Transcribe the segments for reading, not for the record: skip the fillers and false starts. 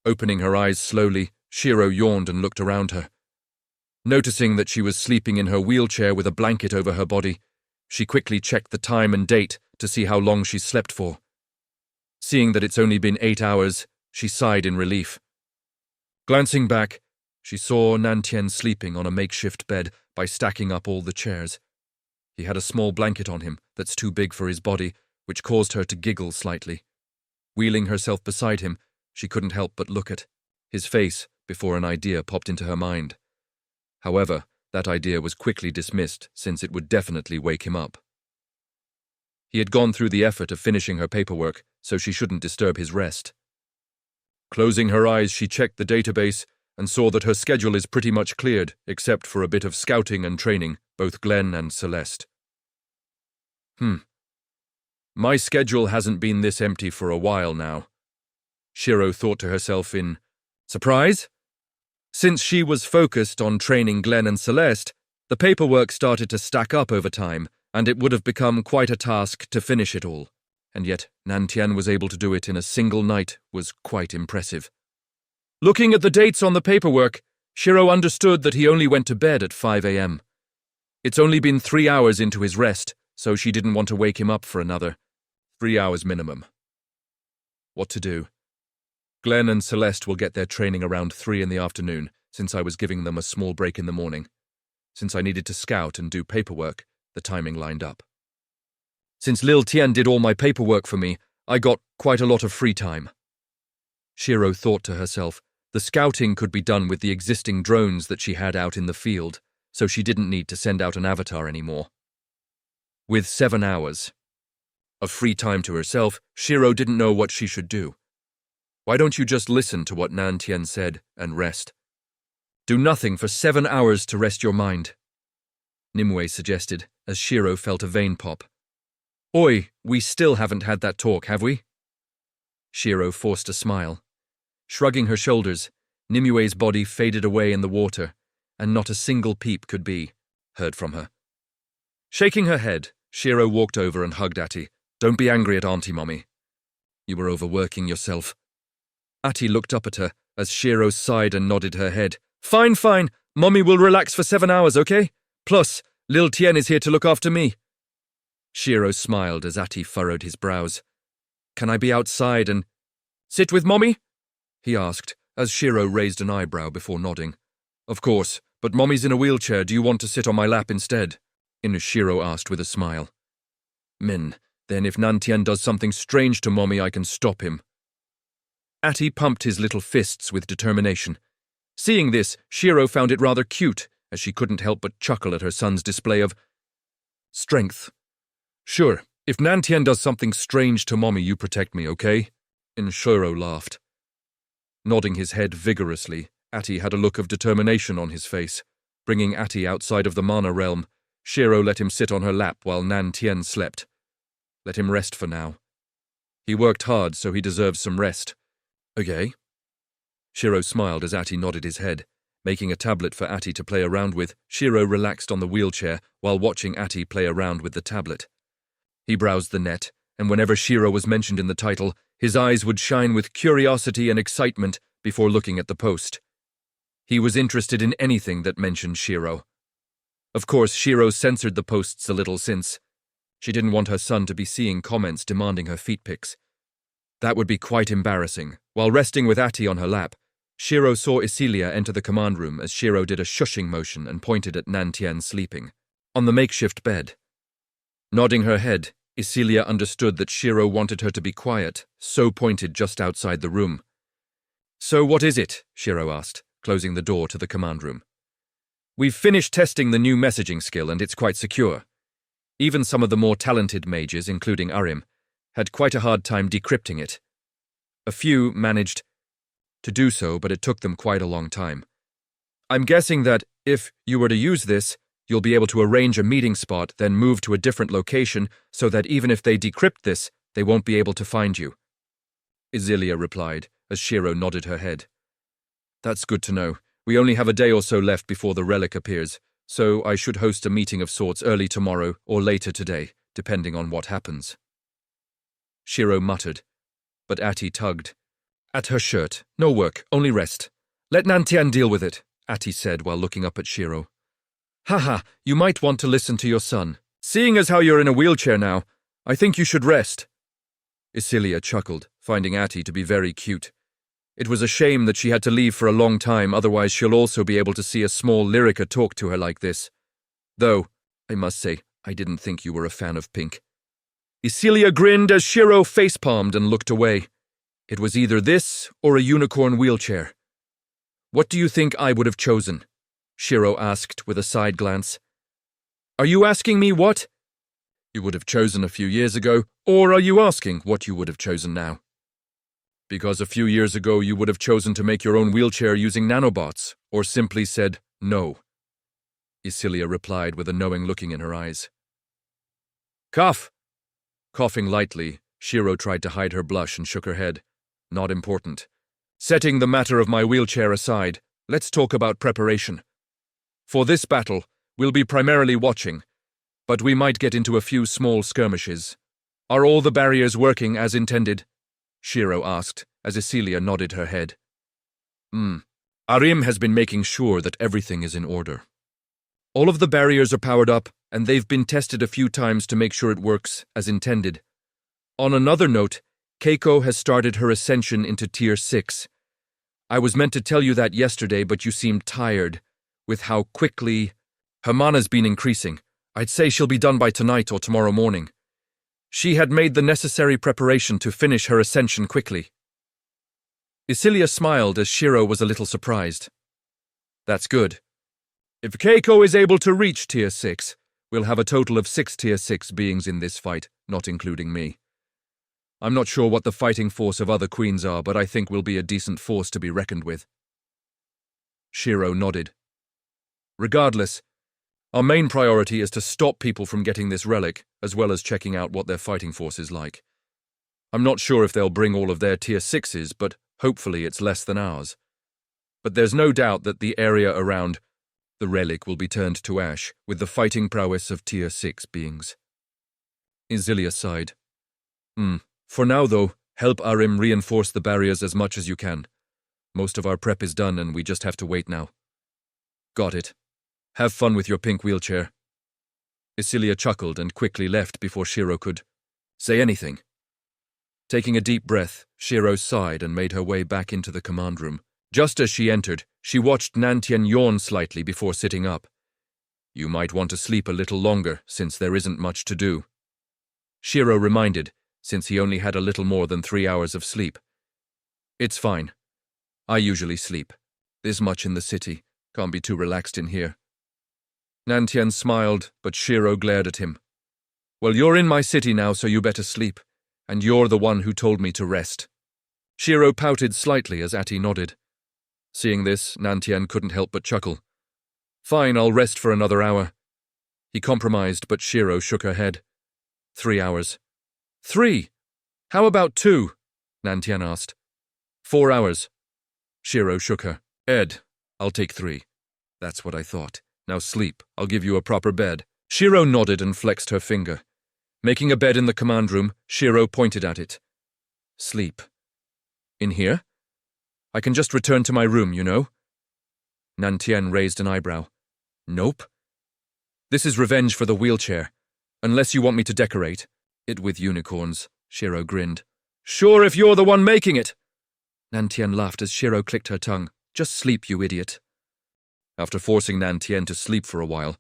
Opening her eyes slowly, Shiro yawned and looked around her. Noticing that she was sleeping in her wheelchair with a blanket over her body, she quickly checked the time and date to see how long she slept for. Seeing that it's only been 8 hours, she sighed in relief. Glancing back, she saw Nantian sleeping on a makeshift bed by stacking up all the chairs. He had a small blanket on him that's too big for his body, which caused her to giggle slightly. Wheeling herself beside him, she couldn't help but look at his face before an idea popped into her mind. However, that idea was quickly dismissed since it would definitely wake him up. He had gone through the effort of finishing her paperwork, so she shouldn't disturb his rest. Closing her eyes, she checked the database and saw that her schedule is pretty much cleared, except for a bit of scouting and training, both Glenn and Celeste. My schedule hasn't been this empty for a while now, Shiro thought to herself in surprise. Since she was focused on training Glenn and Celeste, the paperwork started to stack up over time, and it would have become quite a task to finish it all. And yet Nantian was able to do it in a single night was quite impressive. Looking at the dates on the paperwork, Shiro understood that he only went to bed at 5 a.m. It's only been 3 hours into his rest, so she didn't want to wake him up for another 3 hours minimum. What to do? Glenn and Celeste will get their training around 3 in the afternoon, since I was giving them a small break in the morning. Since I needed to scout and do paperwork, the timing lined up. Since Lil Tian did all my paperwork for me, I got quite a lot of free time. Shiro thought to herself, the scouting could be done with the existing drones that she had out in the field, so she didn't need to send out an avatar anymore. With 7 hours of free time to herself, Shiro didn't know what she should do. Why don't you just listen to what Nantian said and rest? Do nothing for 7 hours to rest your mind, Nimue suggested, as Shiro felt a vein pop. Oi, we still haven't had that talk, have we? Shiro forced a smile. Shrugging her shoulders, Nimue's body faded away in the water, and not a single peep could be heard from her. Shaking her head, Shiro walked over and hugged Ati. Don't be angry at Auntie Mommy. You were overworking yourself. Ati looked up at her as Shiro sighed and nodded her head. Fine. Mommy will relax for 7 hours, okay? Plus, Lil Tien is here to look after me. Shiro smiled as Ati furrowed his brows. Can I be outside and sit with Mommy? He asked, as Shiro raised an eyebrow before nodding. Of course, but Mommy's in a wheelchair. Do you want to sit on my lap instead? Shiro asked with a smile. Then if Nantian does something strange to Mommy, I can stop him. Ati pumped his little fists with determination. Seeing this, Shiro found it rather cute, as she couldn't help but chuckle at her son's display of strength. Sure, if Nantian does something strange to Mommy, you protect me, okay? Shiro laughed. Nodding his head vigorously, Ati had a look of determination on his face. Bringing Ati outside of the Mana realm, Shiro let him sit on her lap while Nantian slept. Let him rest for now. He worked hard, so he deserves some rest. Okay? Shiro smiled as Ati nodded his head. Making a tablet for Ati to play around with, Shiro relaxed on the wheelchair while watching Ati play around with the tablet. He browsed the net, and whenever Shiro was mentioned in the title, his eyes would shine with curiosity and excitement before looking at the post. He was interested in anything that mentioned Shiro. Of course, Shiro censored the posts a little since she didn't want her son to be seeing comments demanding her feet pics. That would be quite embarrassing. While resting with Ati on her lap, Shiro saw Isilia enter the command room as Shiro did a shushing motion and pointed at Nantian sleeping on the makeshift bed. Nodding her head, Isilia understood that Shiro wanted her to be quiet, so pointed just outside the room. So what is it? Shiro asked, closing the door to the command room. We've finished testing the new messaging skill and it's quite secure. Even some of the more talented mages, including Arim, had quite a hard time decrypting it. A few managed to do so, but it took them quite a long time. I'm guessing that if you were to use this, you'll be able to arrange a meeting spot, then move to a different location so that even if they decrypt this, they won't be able to find you. Isilia replied, as Shiro nodded her head. That's good to know. We only have a day or so left before the relic appears, so I should host a meeting of sorts early tomorrow or later today, depending on what happens. Shiro muttered, but Ati tugged. at her shirt. No work, only rest. Let Nantian deal with it, Ati said while looking up at Shiro. Haha, you might want to listen to your son. Seeing as how you're in a wheelchair now, I think you should rest. Isilia chuckled, finding Ati to be very cute. It was a shame that she had to leave for a long time, otherwise she'll also be able to see a small Lyrica talk to her like this. Though, I must say, I didn't think you were a fan of pink. Isilia grinned as Shiro facepalmed and looked away. It was either this or a unicorn wheelchair. What do you think I would have chosen? Shiro asked with a side glance. Are you asking me what you would have chosen a few years ago, or are you asking what you would have chosen now? Because a few years ago you would have chosen to make your own wheelchair using nanobots, or simply said no. Isilia replied with a knowing looking in her eyes. Cough! Coughing lightly, Shiro tried to hide her blush and shook her head. Not important. Setting the matter of my wheelchair aside, let's talk about preparation. For this battle, we'll be primarily watching, but we might get into a few small skirmishes. Are all the barriers working as intended? Shiro asked, as Isilia nodded her head. Arim has been making sure that everything is in order. All of the barriers are powered up, and they've been tested a few times to make sure it works as intended. On another note, Keiko has started her ascension into Tier 6. I was meant to tell you that yesterday, but you seemed tired with how quickly her mana's been increasing. I'd say she'll be done by tonight or tomorrow morning. She had made the necessary preparation to finish her ascension quickly. Isilia smiled as Shiro was a little surprised. That's good. If Keiko is able to reach Tier 6, we'll have a total of 6 Tier 6 beings in this fight, not including me. I'm not sure what the fighting force of other queens are, but I think we'll be a decent force to be reckoned with. Shiro nodded. Regardless, our main priority is to stop people from getting this relic, as well as checking out what their fighting force is like. I'm not sure if they'll bring all of their Tier 6s, but hopefully it's less than ours. But there's no doubt that the area around the relic will be turned to ash, with the fighting prowess of Tier 6 beings. Isilia sighed. For now, though, help Arim reinforce the barriers as much as you can. Most of our prep is done and we just have to wait now. Got it. Have fun with your pink wheelchair. Isilia chuckled and quickly left before Shiro could say anything. Taking a deep breath, Shiro sighed and made her way back into the command room. Just as she entered, she watched Nantian yawn slightly before sitting up. You might want to sleep a little longer, since there isn't much to do. Shiro reminded, since he only had a little more than 3 hours of sleep. It's fine. I usually sleep. This much in the city. Can't be too relaxed in here. Nantian smiled, but Shiro glared at him. Well, you're in my city now, so you better sleep. And you're the one who told me to rest. Shiro pouted slightly as Ati nodded. Seeing this, Nantian couldn't help but chuckle. Fine, I'll rest for another hour. He compromised, but Shiro shook her head. 3 hours. 3? How about 2? Nantian asked. 4 hours. Shiro shook her. Ed, I'll take 3. That's what I thought. Now sleep. I'll give you a proper bed. Shiro nodded and flexed her finger. Making a bed in the command room, Shiro pointed at it. Sleep. In here? I can just return to my room, you know? Nantian raised an eyebrow. Nope. This is revenge for the wheelchair. Unless you want me to decorate it with unicorns, Shiro grinned. Sure, if you're the one making it. Nantian laughed as Shiro clicked her tongue. Just sleep, you idiot. After forcing Nantian to sleep for a while,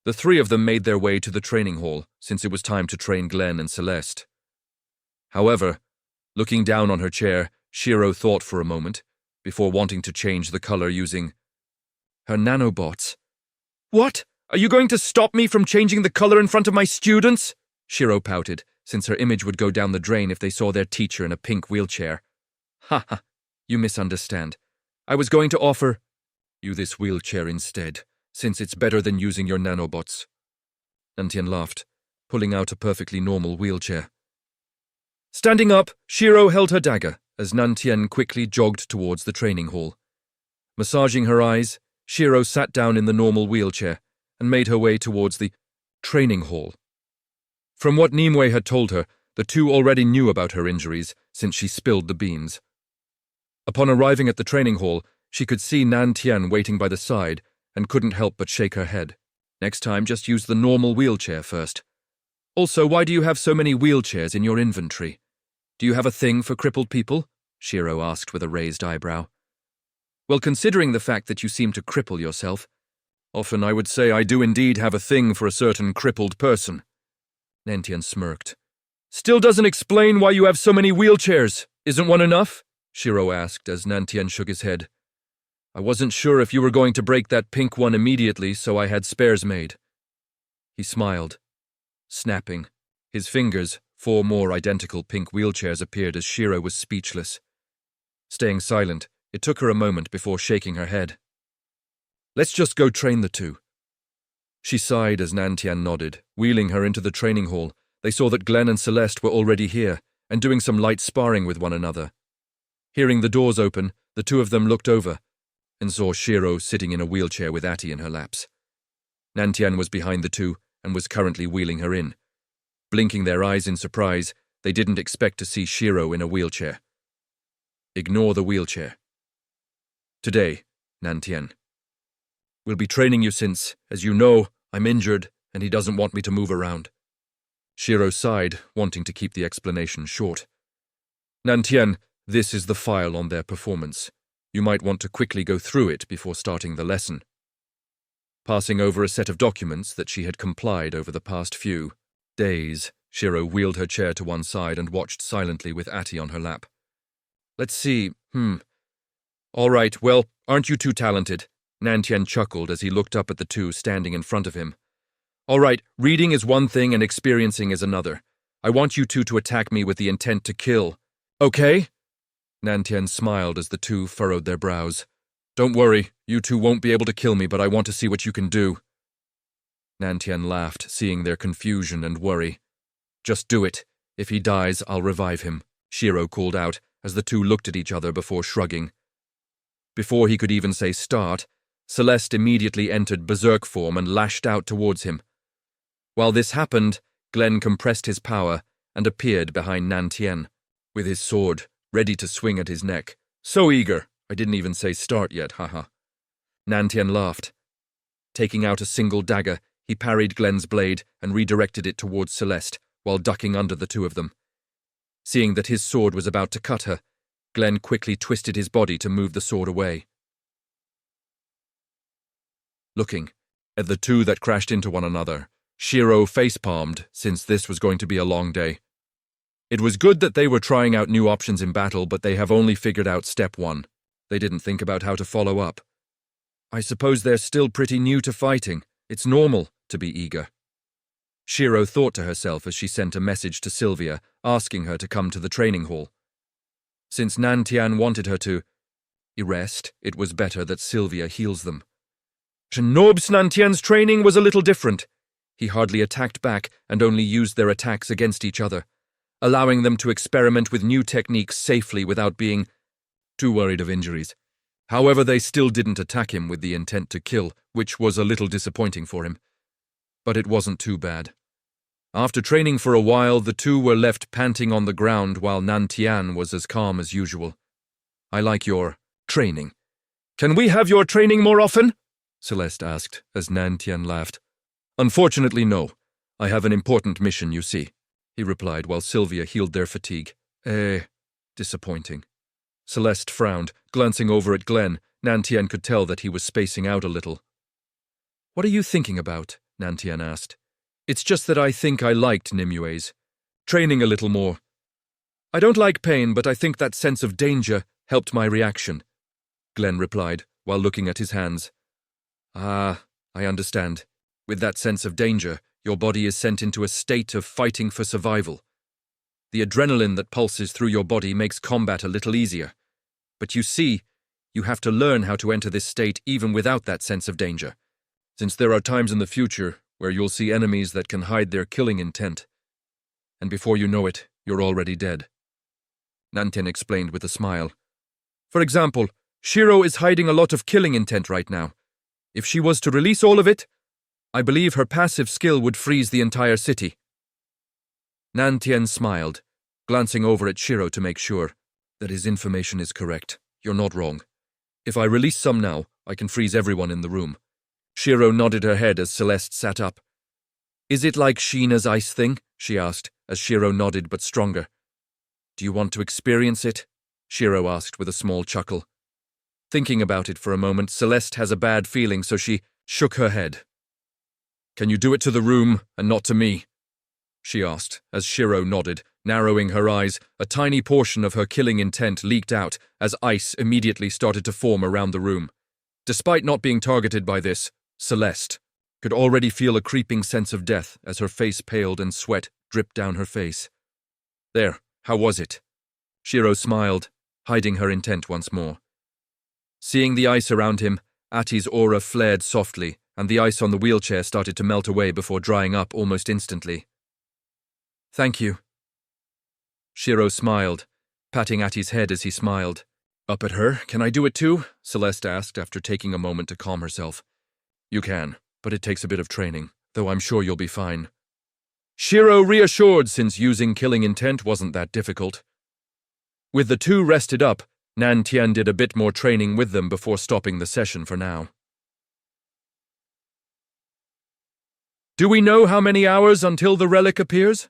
the 3 of them made their way to the training hall, since it was time to train Glenn and Celeste. However, looking down on her chair, Shiro thought for a moment, before wanting to change the color using her nanobots. What? Are you going to stop me from changing the color in front of my students? Shiro pouted, since her image would go down the drain if they saw their teacher in a pink wheelchair. Ha ha, you misunderstand. I was going to offer you this wheelchair instead, since it's better than using your nanobots. Nantian laughed, pulling out a perfectly normal wheelchair. Standing up, Shiro held her dagger as Nantian quickly jogged towards the training hall. Massaging her eyes, Shiro sat down in the normal wheelchair and made her way towards the training hall. From what Nimue had told her, the 2 already knew about her injuries since she spilled the beans. Upon arriving at the training hall, she could see Nan Tian waiting by the side and couldn't help but shake her head. Next time, just use the normal wheelchair first. Also, why do you have so many wheelchairs in your inventory? Do you have a thing for crippled people? Shiro asked with a raised eyebrow. Well, considering the fact that you seem to cripple yourself, often I would say I do indeed have a thing for a certain crippled person. Nentian smirked. Still doesn't explain why you have so many wheelchairs. Isn't one enough? Shiro asked as Nantien shook his head. I wasn't sure if you were going to break that pink one immediately, so I had spares made. He smiled, snapping. His fingers, 4 more identical pink wheelchairs appeared as Shiro was speechless. Staying silent, it took her a moment before shaking her head. Let's just go train the two. She sighed as Nantien nodded. Wheeling her into the training hall, they saw that Glenn and Celeste were already here and doing some light sparring with one another. Hearing the doors open, the two of them looked over and saw Shiro sitting in a wheelchair with Atty in her laps. Nantien was behind the two and was currently wheeling her in. Blinking their eyes in surprise, they didn't expect to see Shiro in a wheelchair. Ignore the wheelchair. Today, Nantien. We'll be training you since, as you know, I'm injured and he doesn't want me to move around. Shiro sighed, wanting to keep the explanation short. Nantien, this is the file on their performance. You might want to quickly go through it before starting the lesson. Passing over a set of documents that she had complied over the past few days, Shiro wheeled her chair to one side and watched silently with Atty on her lap. Let's see, All right, well, aren't you too talented? Nantien chuckled as he looked up at the two standing in front of him. All right, reading is one thing and experiencing is another. I want you two to attack me with the intent to kill. Okay? Nantien smiled as the two furrowed their brows. Don't worry, you two won't be able to kill me, but I want to see what you can do. Nantien laughed, seeing their confusion and worry. Just do it. If he dies, I'll revive him, Shiro called out as the two looked at each other before shrugging. Before he could even say start, Celeste immediately entered berserk form and lashed out towards him. While this happened, Glenn compressed his power and appeared behind Nantien, with his sword, ready to swing at his neck. So eager, I didn't even say start yet, haha. Nantien laughed. Taking out a single dagger, he parried Glenn's blade and redirected it towards Celeste, while ducking under the two of them. Seeing that his sword was about to cut her, Glenn quickly twisted his body to move the sword away. Looking at the two that crashed into one another, Shiro face-palmed, since this was going to be a long day. It was good that they were trying out new options in battle, but they have only figured out step 1. They didn't think about how to follow up. I suppose they're still pretty new to fighting. It's normal to be eager. Shiro thought to herself as she sent a message to Sylvia, asking her to come to the training hall. Since Nantien wanted her to rest, it was better that Sylvia heals them. Shinob's Nantien's training was a little different. He hardly attacked back and only used their attacks against each other, allowing them to experiment with new techniques safely without being too worried of injuries. However, they still didn't attack him with the intent to kill, which was a little disappointing for him. But it wasn't too bad. After training for a while, the two were left panting on the ground while Nantien was as calm as usual. I like your training. Can we have your training more often? Celeste asked as Nantien laughed. Unfortunately, no. I have an important mission, you see, he replied while Sylvia healed their fatigue. Disappointing. Celeste frowned, glancing over at Glenn. Nantien could tell that he was spacing out a little. What are you thinking about? Nantien asked. It's just that I think I liked Nimue's training a little more. I don't like pain, but I think that sense of danger helped my reaction, Glenn replied, while looking at his hands. Ah, I understand. With that sense of danger, your body is sent into a state of fighting for survival. The adrenaline that pulses through your body makes combat a little easier. But you see, you have to learn how to enter this state even without that sense of danger, since there are times in the future where you'll see enemies that can hide their killing intent. And before you know it, you're already dead. Nantien explained with a smile. For example, Shiro is hiding a lot of killing intent right now. If she was to release all of it, I believe her passive skill would freeze the entire city. Nantien smiled, glancing over at Shiro to make sure that his information is correct. You're not wrong. If I release some now, I can freeze everyone in the room. Shiro nodded her head as Celeste sat up. Is it like Sheena's ice thing? She asked, as Shiro nodded but stronger. Do you want to experience it? Shiro asked with a small chuckle. Thinking about it for a moment, Celeste has a bad feeling, so she shook her head. Can you do it to the room and not to me? She asked, as Shiro nodded, narrowing her eyes. A tiny portion of her killing intent leaked out as ice immediately started to form around the room. Despite not being targeted by this, Celeste could already feel a creeping sense of death as her face paled and sweat dripped down her face. There, how was it? Shiro smiled, hiding her intent once more. Seeing the ice around him, Ati's aura flared softly, and the ice on the wheelchair started to melt away before drying up almost instantly. Thank you. Shiro smiled, patting Ati's head as he smiled. Up at her, can I do it too? Celeste asked after taking a moment to calm herself. You can, but it takes a bit of training, though I'm sure you'll be fine. Shiro reassured since using killing intent wasn't that difficult. With the two rested up, Nan Tian did a bit more training with them before stopping the session for now. Do we know how many hours until the relic appears?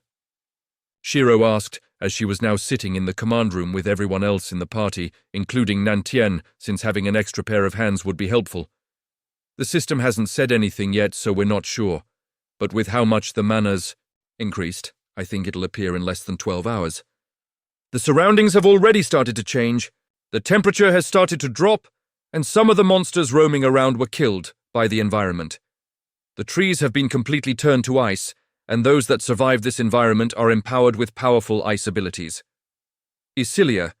Shiro asked, as she was now sitting in the command room with everyone else in the party, including Nan Tian, since having an extra pair of hands would be helpful. The system hasn't said anything yet, so we're not sure. But with how much the mana's increased, I think it'll appear in less than 12 hours. The surroundings have already started to change. The temperature has started to drop, and some of the monsters roaming around were killed by the environment. The trees have been completely turned to ice, and those that survive this environment are empowered with powerful ice abilities. Isilia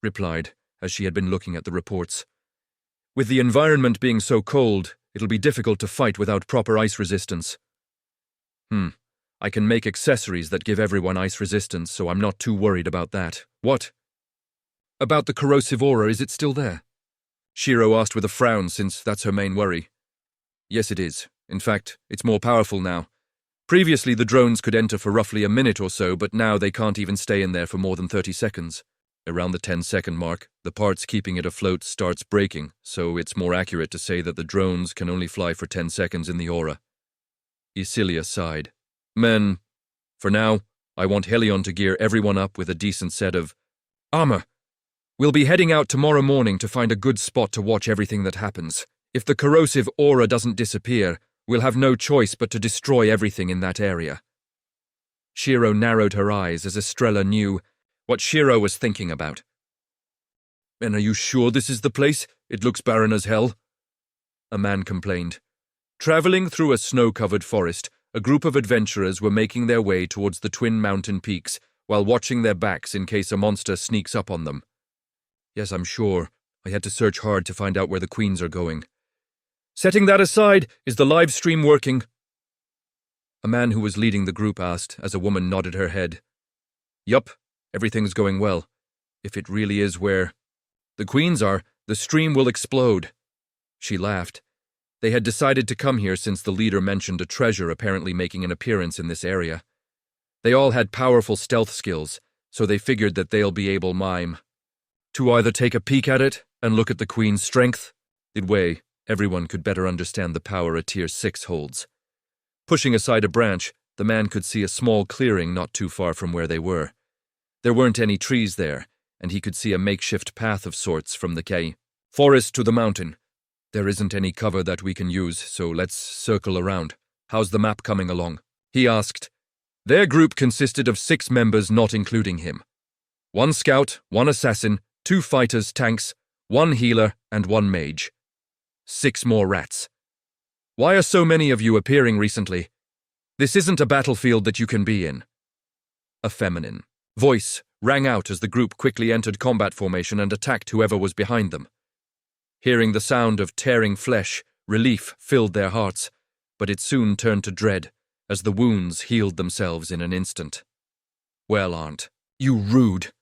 replied, as she had been looking at the reports. With the environment being so cold, it'll be difficult to fight without proper ice resistance. I can make accessories that give everyone ice resistance, so I'm not too worried about that. What? About the corrosive aura, is it still there? Shiro asked with a frown, since that's her main worry. Yes, it is. In fact, it's more powerful now. Previously, the drones could enter for roughly a minute or so, but now they can't even stay in there for more than 30 seconds. Around the 10-second mark, the parts keeping it afloat starts breaking, so it's more accurate to say that the drones can only fly for 10 seconds in the aura. Isilia sighed. Men, for now, I want Helion to gear everyone up with a decent set of armor. We'll be heading out tomorrow morning to find a good spot to watch everything that happens. If the corrosive aura doesn't disappear, we'll have no choice but to destroy everything in that area. Shiro narrowed her eyes as Estrella knew what Shiro was thinking about. And are you sure this is the place? It looks barren as hell. A man complained. Traveling through a snow-covered forest, a group of adventurers were making their way towards the twin mountain peaks while watching their backs in case a monster sneaks up on them. Yes, I'm sure. I had to search hard to find out where the queens are going. Setting that aside, is the live stream working? A man who was leading the group asked as a woman nodded her head. Yup, everything's going well. If it really is where the queens are, the stream will explode. She laughed. They had decided to come here since the leader mentioned a treasure apparently making an appearance in this area. They all had powerful stealth skills, so they figured that they'll be able to either take a peek at it and look at the queen's strength. That way, everyone could better understand the power a Tier 6 holds. Pushing aside a branch, the man could see a small clearing not too far from where they were. There weren't any trees there, and he could see a makeshift path of sorts from the forest to the mountain. There isn't any cover that we can use, so let's circle around. How's the map coming along? He asked. Their group consisted of 6 members not including him. 1 scout, 1 assassin, 2 fighters, tanks, 1 healer, and 1 mage. 6 more rats. Why are so many of you appearing recently? This isn't a battlefield that you can be in. A feminine voice rang out as the group quickly entered combat formation and attacked whoever was behind them. Hearing the sound of tearing flesh, relief filled their hearts, but it soon turned to dread as the wounds healed themselves in an instant. Well, Aunt, you rude.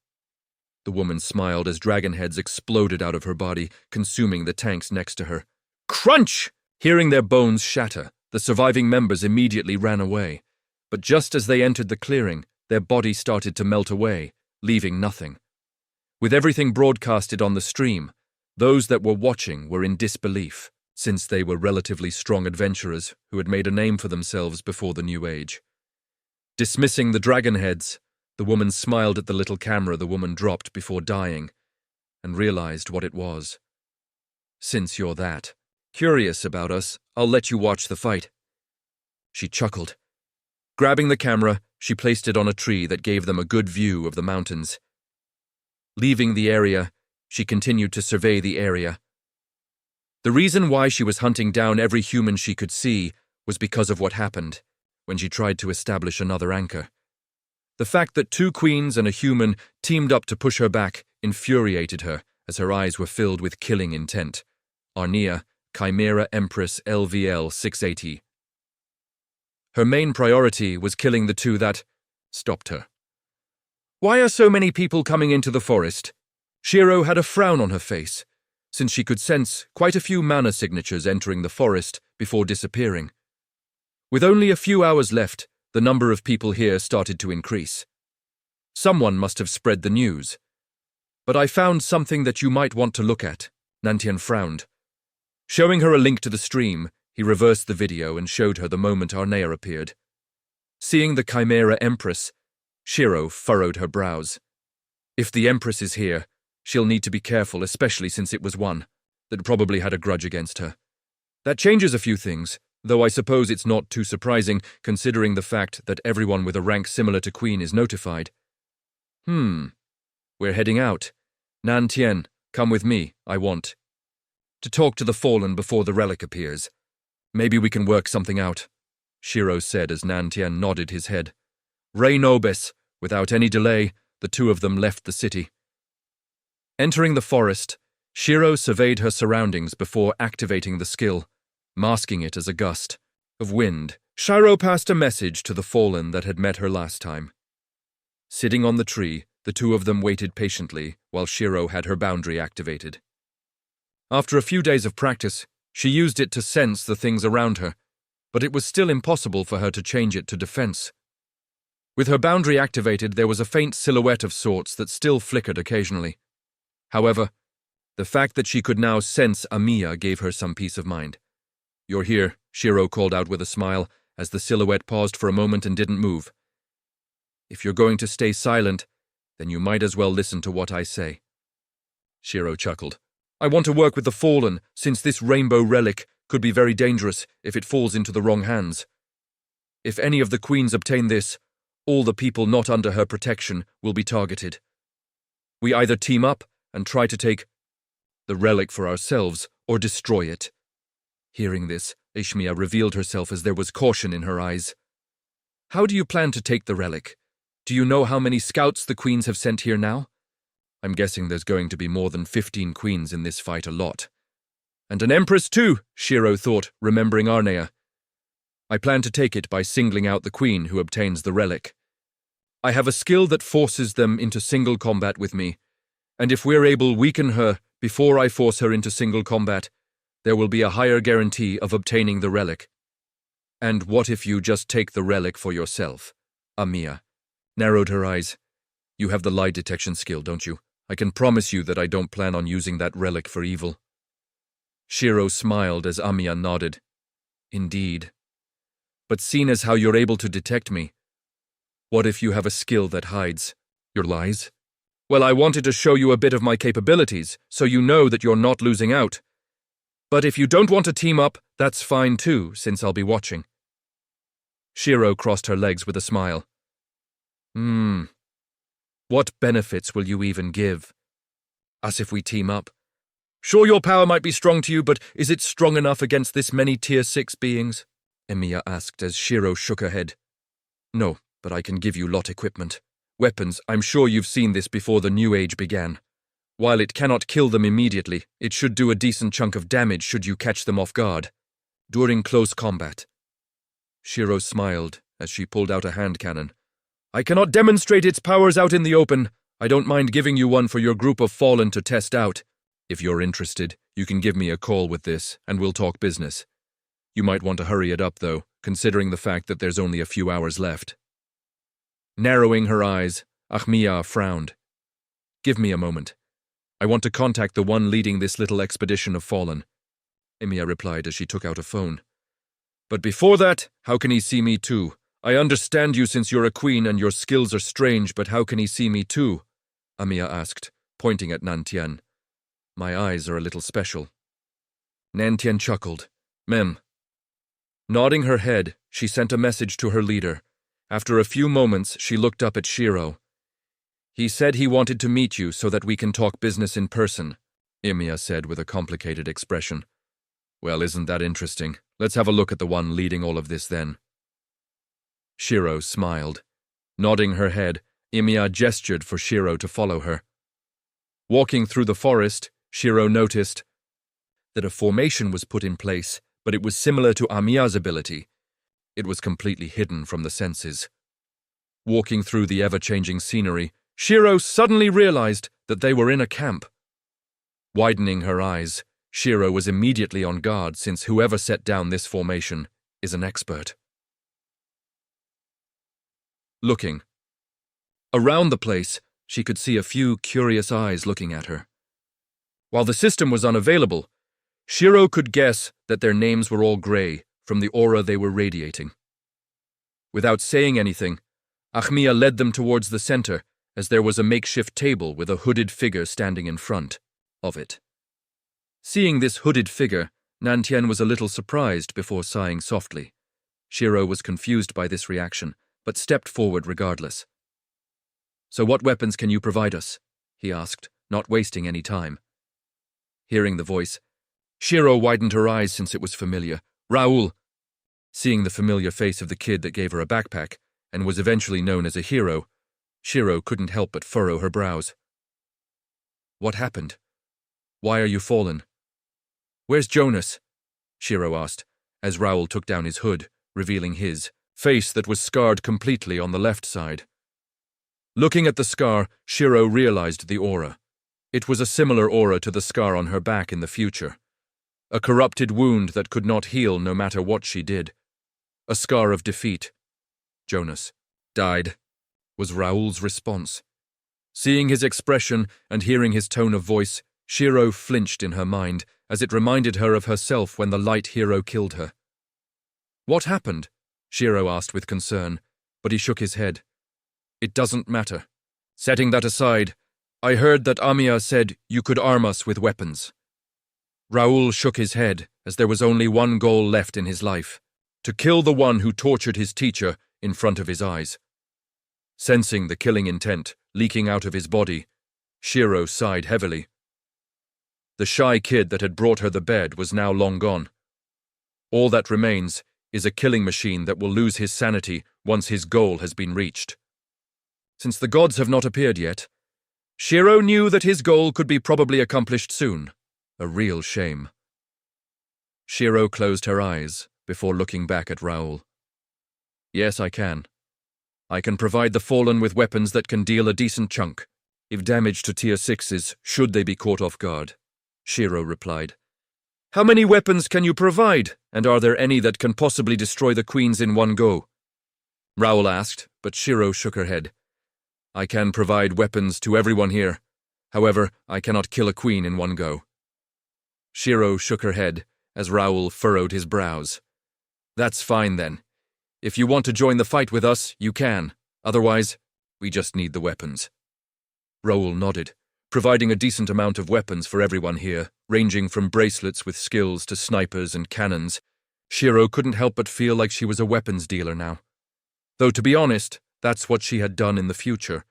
The woman smiled as dragon heads exploded out of her body, consuming the tanks next to her. Crunch! Hearing their bones shatter, the surviving members immediately ran away. But just as they entered the clearing, their bodies started to melt away, leaving nothing. With everything broadcasted on the stream, those that were watching were in disbelief, since they were relatively strong adventurers who had made a name for themselves before the New Age. Dismissing the dragon heads, the woman smiled at the little camera the woman dropped before dying, and realized what it was. "Since you're that curious about us, I'll let you watch the fight." She chuckled. Grabbing the camera, she placed it on a tree that gave them a good view of the mountains. Leaving the area, she continued to survey the area. The reason why she was hunting down every human she could see was because of what happened when she tried to establish another anchor. The fact that 2 queens and a human teamed up to push her back infuriated her as her eyes were filled with killing intent. Arnia, Chimera Empress LVL 680. Her main priority was killing the 2 that stopped her. "Why are so many people coming into the forest?" Shiro had a frown on her face, since she could sense quite a few mana signatures entering the forest before disappearing. With only a few hours left, the number of people here started to increase. Someone must have spread the news. "But I found something that you might want to look at," Nantian frowned. Showing her a link to the stream, he reversed the video and showed her the moment Arnea appeared. Seeing the Chimera Empress, Shiro furrowed her brows. If the Empress is here, she'll need to be careful, especially since it was one that probably had a grudge against her. That changes a few things, though I suppose it's not too surprising considering the fact that everyone with a rank similar to Queen is notified. We're heading out. Nan Tian, come with me, I want to talk to the fallen before the relic appears. Maybe we can work something out, Shiro said as Nan Tian nodded his head. Rei Nobis, without any delay, the 2 of them left the city. Entering the forest, Shiro surveyed her surroundings before activating the skill, masking it as a gust of wind. Shiro passed a message to the fallen that had met her last time. Sitting on the tree, the 2 of them waited patiently while Shiro had her boundary activated. After a few days of practice, she used it to sense the things around her, but it was still impossible for her to change it to defense. With her boundary activated, there was a faint silhouette of sorts that still flickered occasionally. However, the fact that she could now sense Amiya gave her some peace of mind. "You're here," Shiro called out with a smile, as the silhouette paused for a moment and didn't move. "If you're going to stay silent, then you might as well listen to what I say." Shiro chuckled. "I want to work with the fallen, since this rainbow relic could be very dangerous if it falls into the wrong hands. If any of the queens obtain this, all the people not under her protection will be targeted. We either team up and try to take the relic for ourselves or destroy it." Hearing this, Ishmiya revealed herself as there was caution in her eyes. "How do you plan to take the relic? Do you know how many scouts the queens have sent here now? I'm guessing there's going to be more than 15 queens in this fight, a lot. And an empress too," Shiro thought, remembering Arnea. "I plan to take it by singling out the queen who obtains the relic. I have a skill that forces them into single combat with me, and if we're able to weaken her before I force her into single combat, there will be a higher guarantee of obtaining the relic." "And what if you just take the relic for yourself?" Amiya narrowed her eyes. "You have the lie detection skill, don't you? I can promise you that I don't plan on using that relic for evil." Shiro smiled as Amiya nodded. "Indeed. But seeing as how you're able to detect me, what if you have a skill that hides your lies? Well, I wanted to show you a bit of my capabilities, so you know that you're not losing out. But if you don't want to team up, that's fine too, since I'll be watching." Shiro crossed her legs with a smile. What benefits will you even give us if we team up? Sure, your power might be strong to you, but is it strong enough against this many Tier 6 beings? Emiya asked as Shiro shook her head. "No, but I can give you lot equipment. Weapons, I'm sure you've seen this before the New Age began. While it cannot kill them immediately, it should do a decent chunk of damage should you catch them off guard during close combat." Shiro smiled as she pulled out a hand cannon. "I cannot demonstrate its powers out in the open. I don't mind giving you one for your group of fallen to test out. If you're interested, you can give me a call with this, and we'll talk business. You might want to hurry it up, though, considering the fact that there's only a few hours left." Narrowing her eyes, Ahmiya frowned. Give me a moment. I want to contact the one leading this little expedition of fallen, Emiya replied as she took out a phone. But before that, how can he see me too? I understand you since you're a queen and your skills are strange, but how can he see me too? Emiya asked, pointing at Nantian. My eyes are a little special. Nantian chuckled. Mem. Nodding her head, she sent a message to her leader. After a few moments, she looked up at Shiro. He said he wanted to meet you so that we can talk business in person, Emiya said with a complicated expression. Well, isn't that interesting? Let's have a look at the one leading all of this then. Shiro smiled. Nodding her head, Emiya gestured for Shiro to follow her. Walking through the forest, Shiro noticed that a formation was put in place, but it was similar to Amiya's ability. It was completely hidden from the senses. Walking through the ever-changing scenery, Shiro suddenly realized that they were in a camp. Widening her eyes, Shiro was immediately on guard since whoever set down this formation is an expert. Looking. Around the place, she could see a few curious eyes looking at her. While the system was unavailable, Shiro could guess that their names were all gray from the aura they were radiating. Without saying anything, Achmiya led them towards the center as there was a makeshift table with a hooded figure standing in front of it. Seeing this hooded figure, Nantian was a little surprised before sighing softly. Shiro was confused by this reaction, but stepped forward regardless. So what weapons can you provide us? He asked, not wasting any time. Hearing the voice, Shiro widened her eyes since it was familiar. Raoul! Seeing the familiar face of the kid that gave her a backpack, and was eventually known as a hero, Shiro couldn't help but furrow her brows. What happened? Why are you fallen? Where's Jonas? Shiro asked, as Raoul took down his hood, revealing his face that was scarred completely on the left side. Looking at the scar, Shiro realized the aura. It was a similar aura to the scar on her back in the future. A corrupted wound that could not heal no matter what she did. A scar of defeat. Jonas died, was Raoul's response. Seeing his expression and hearing his tone of voice, Shiro flinched in her mind as it reminded her of herself when the light hero killed her. What happened? Shiro asked with concern, but he shook his head. It doesn't matter. Setting that aside, I heard that Amiya said you could arm us with weapons. Raoul shook his head as there was only one goal left in his life, to kill the one who tortured his teacher in front of his eyes. Sensing the killing intent leaking out of his body, Shiro sighed heavily. The shy kid that had brought her the bed was now long gone. All that remains is a killing machine that will lose his sanity once his goal has been reached. Since the gods have not appeared yet, Shiro knew that his goal could be probably accomplished soon. A real shame. Shiro closed her eyes before looking back at Raoul. Yes, I can. I can provide the fallen with weapons that can deal a decent chunk, if damage to tier 6s should they be caught off guard, Shiro replied. How many weapons can you provide, and are there any that can possibly destroy the queens in one go? Raoul asked, but Shiro shook her head. I can provide weapons to everyone here. However, I cannot kill a queen in one go. Shiro shook her head as Raoul furrowed his brows. That's fine then. If you want to join the fight with us, you can. Otherwise, we just need the weapons. Raoul nodded, providing a decent amount of weapons for everyone here, ranging from bracelets with skills to snipers and cannons. Shiro couldn't help but feel like she was a weapons dealer now. Though to be honest, that's what she had done in the future,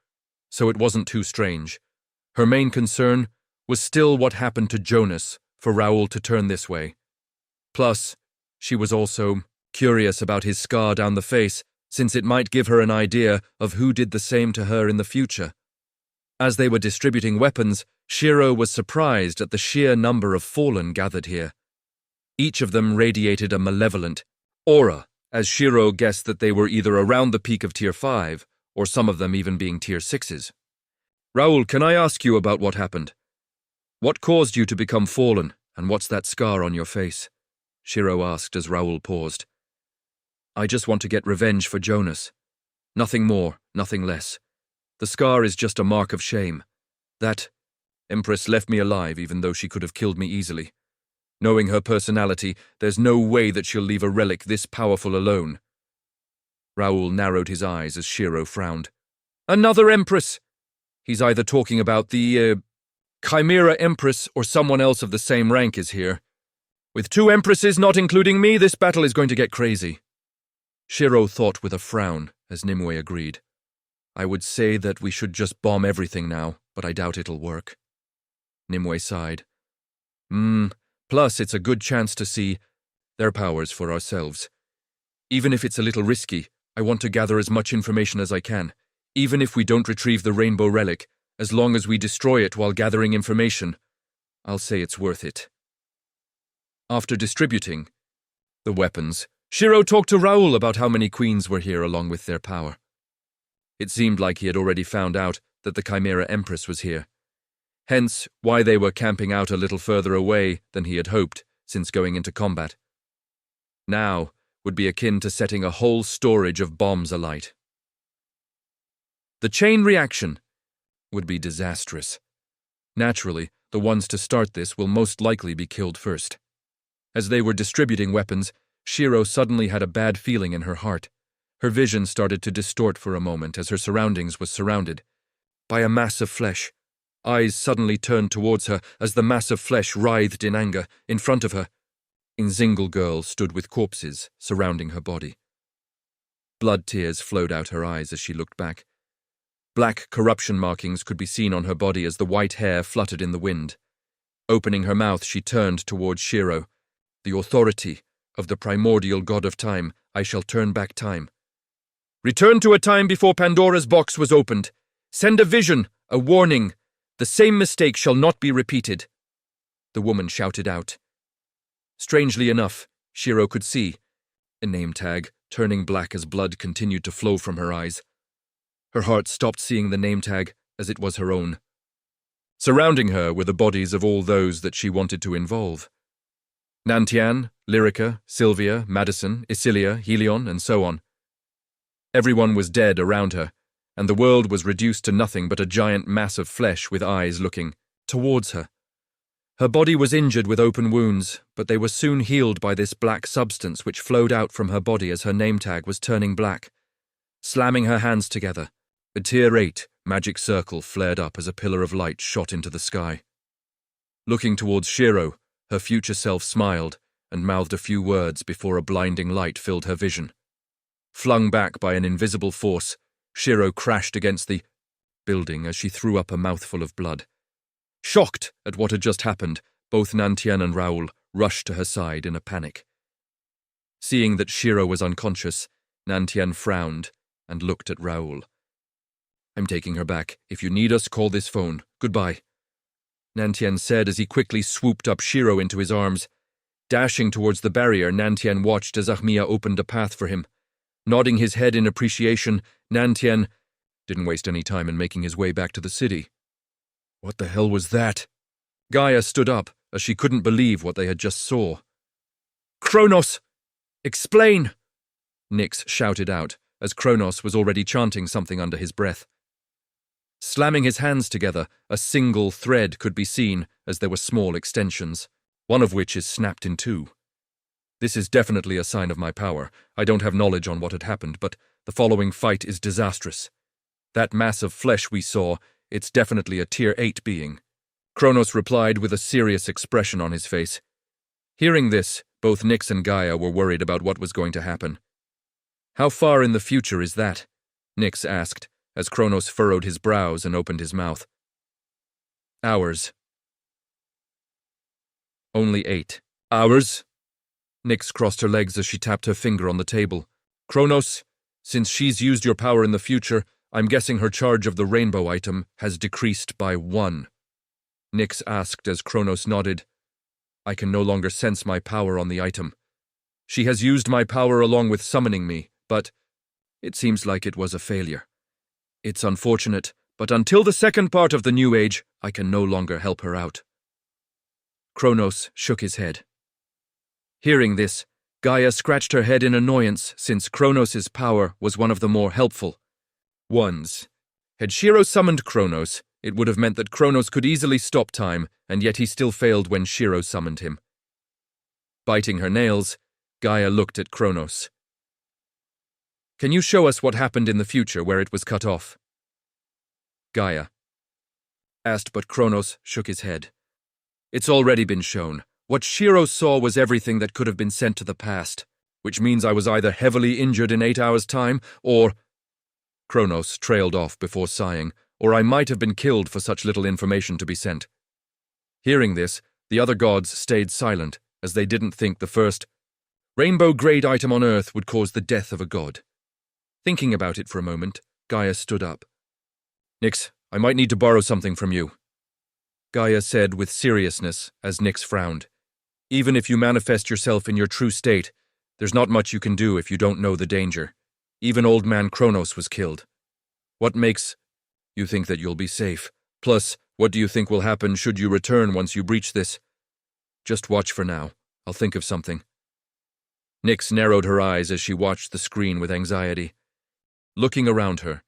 so it wasn't too strange. Her main concern was still what happened to Jonas for Raoul to turn this way. Plus, she was also curious about his scar down the face, since it might give her an idea of who did the same to her in the future. As they were distributing weapons, Shiro was surprised at the sheer number of fallen gathered here. Each of them radiated a malevolent aura, as Shiro guessed that they were either around the peak of Tier 5, or some of them even being Tier 6s. Raoul, can I ask you about what happened? What caused you to become fallen, and what's that scar on your face? Shiro asked as Raoul paused. I just want to get revenge for Jonas. Nothing more, nothing less. The scar is just a mark of shame. That Empress left me alive even though she could have killed me easily. Knowing her personality, there's no way that she'll leave a relic this powerful alone. Raoul narrowed his eyes as Shiro frowned. Another Empress! He's either talking about the, Chimera Empress or someone else of the same rank is here. With 2 Empresses, not including me, this battle is going to get crazy. Shiro thought with a frown as Nimue agreed. I would say that we should just bomb everything now, but I doubt it'll work. Nimue sighed. Plus it's a good chance to see their powers for ourselves. Even if it's a little risky, I want to gather as much information as I can. Even if we don't retrieve the rainbow relic, as long as we destroy it while gathering information, I'll say it's worth it. After distributing the weapons, Shiro talked to Raoul about how many queens were here along with their power. It seemed like he had already found out that the Chimera Empress was here. Hence, why they were camping out a little further away than he had hoped since going into combat. Now would be akin to setting a whole storage of bombs alight. The chain reaction would be disastrous. Naturally, the ones to start this will most likely be killed first. As they were distributing weapons, Shiro suddenly had a bad feeling in her heart. Her vision started to distort for a moment as her surroundings was surrounded by a mass of flesh. Eyes suddenly turned towards her as the mass of flesh writhed in anger. In front of her, a single girl stood with corpses surrounding her body. Blood tears flowed out her eyes as she looked back. Black corruption markings could be seen on her body as the white hair fluttered in the wind. Opening her mouth, she turned towards Shiro. The authority of the primordial god of time, I shall turn back time. Return to a time before Pandora's box was opened. Send a vision, a warning. The same mistake shall not be repeated. The woman shouted out. Strangely enough, Shiro could see a name tag turning black as blood continued to flow from her eyes. Her heart stopped seeing the name tag as it was her own. Surrounding her were the bodies of all those that she wanted to involve. Nantian, Lyrica, Sylvia, Madison, Isilia, Helion, and so on. Everyone was dead around her, and the world was reduced to nothing but a giant mass of flesh with eyes looking towards her. Her body was injured with open wounds, but they were soon healed by this black substance which flowed out from her body as her name tag was turning black. Slamming her hands together, a Tier 8 magic circle flared up as a pillar of light shot into the sky. Looking towards Shiro, her future self smiled and mouthed a few words before a blinding light filled her vision. Flung back by an invisible force, Shiro crashed against the building as she threw up a mouthful of blood. Shocked at what had just happened, both Nantian and Raoul rushed to her side in a panic. Seeing that Shiro was unconscious, Nantian frowned and looked at Raoul. I'm taking her back. If you need us, call this phone. Goodbye. Nantian said as he quickly swooped up Shiro into his arms. Dashing towards the barrier, Nantian watched as Ahmiya opened a path for him. Nodding his head in appreciation, Nantian didn't waste any time in making his way back to the city. What the hell was that? Gaia stood up as she couldn't believe what they had just saw. Kronos! Explain! Nyx shouted out, as Kronos was already chanting something under his breath. Slamming his hands together, a single thread could be seen as there were small extensions, one of which is snapped in two. This is definitely a sign of my power. I don't have knowledge on what had happened, but the following fight is disastrous. That mass of flesh we saw, it's definitely a Tier 8 being. Kronos replied with a serious expression on his face. Hearing this, both Nyx and Gaia were worried about what was going to happen. How far in the future is that? Nyx asked, as Kronos furrowed his brows and opened his mouth. Hours. Only 8 hours? Nyx crossed her legs as she tapped her finger on the table. Kronos, since she's used your power in the future, I'm guessing her charge of the rainbow item has decreased by 1. Nyx asked as Kronos nodded. I can no longer sense my power on the item. She has used my power along with summoning me, but it seems like it was a failure. It's unfortunate, but until the second part of the New Age, I can no longer help her out. Kronos shook his head. Hearing this, Gaia scratched her head in annoyance since Kronos' power was one of the more helpful ones. Had Shiro summoned Kronos, It would have meant that Kronos could easily stop time, and yet he still failed when Shiro summoned him. Biting her nails, Gaia looked at Kronos. "Can you show us what happened in the future where it was cut off?" Gaia asked, but Kronos shook his head. "It's already been shown. What Shiro saw was everything that could have been sent to the past, which means I was either heavily injured in 8 hours' time, or—" Kronos trailed off before sighing, "or I might have been killed for such little information to be sent." Hearing this, the other gods stayed silent, as they didn't think the first rainbow-grade item on Earth would cause the death of a god. Thinking about it for a moment, Gaia stood up. "Nyx, I might need to borrow something from you," Gaia said with seriousness as Nyx frowned. "Even if you manifest yourself in your true state, there's not much you can do if you don't know the danger. Even old man Kronos was killed. What makes you think that you'll be safe? Plus, what do you think will happen should you return once you breach this? Just watch for now. I'll think of something." Nyx narrowed her eyes as she watched the screen with anxiety. Looking around her,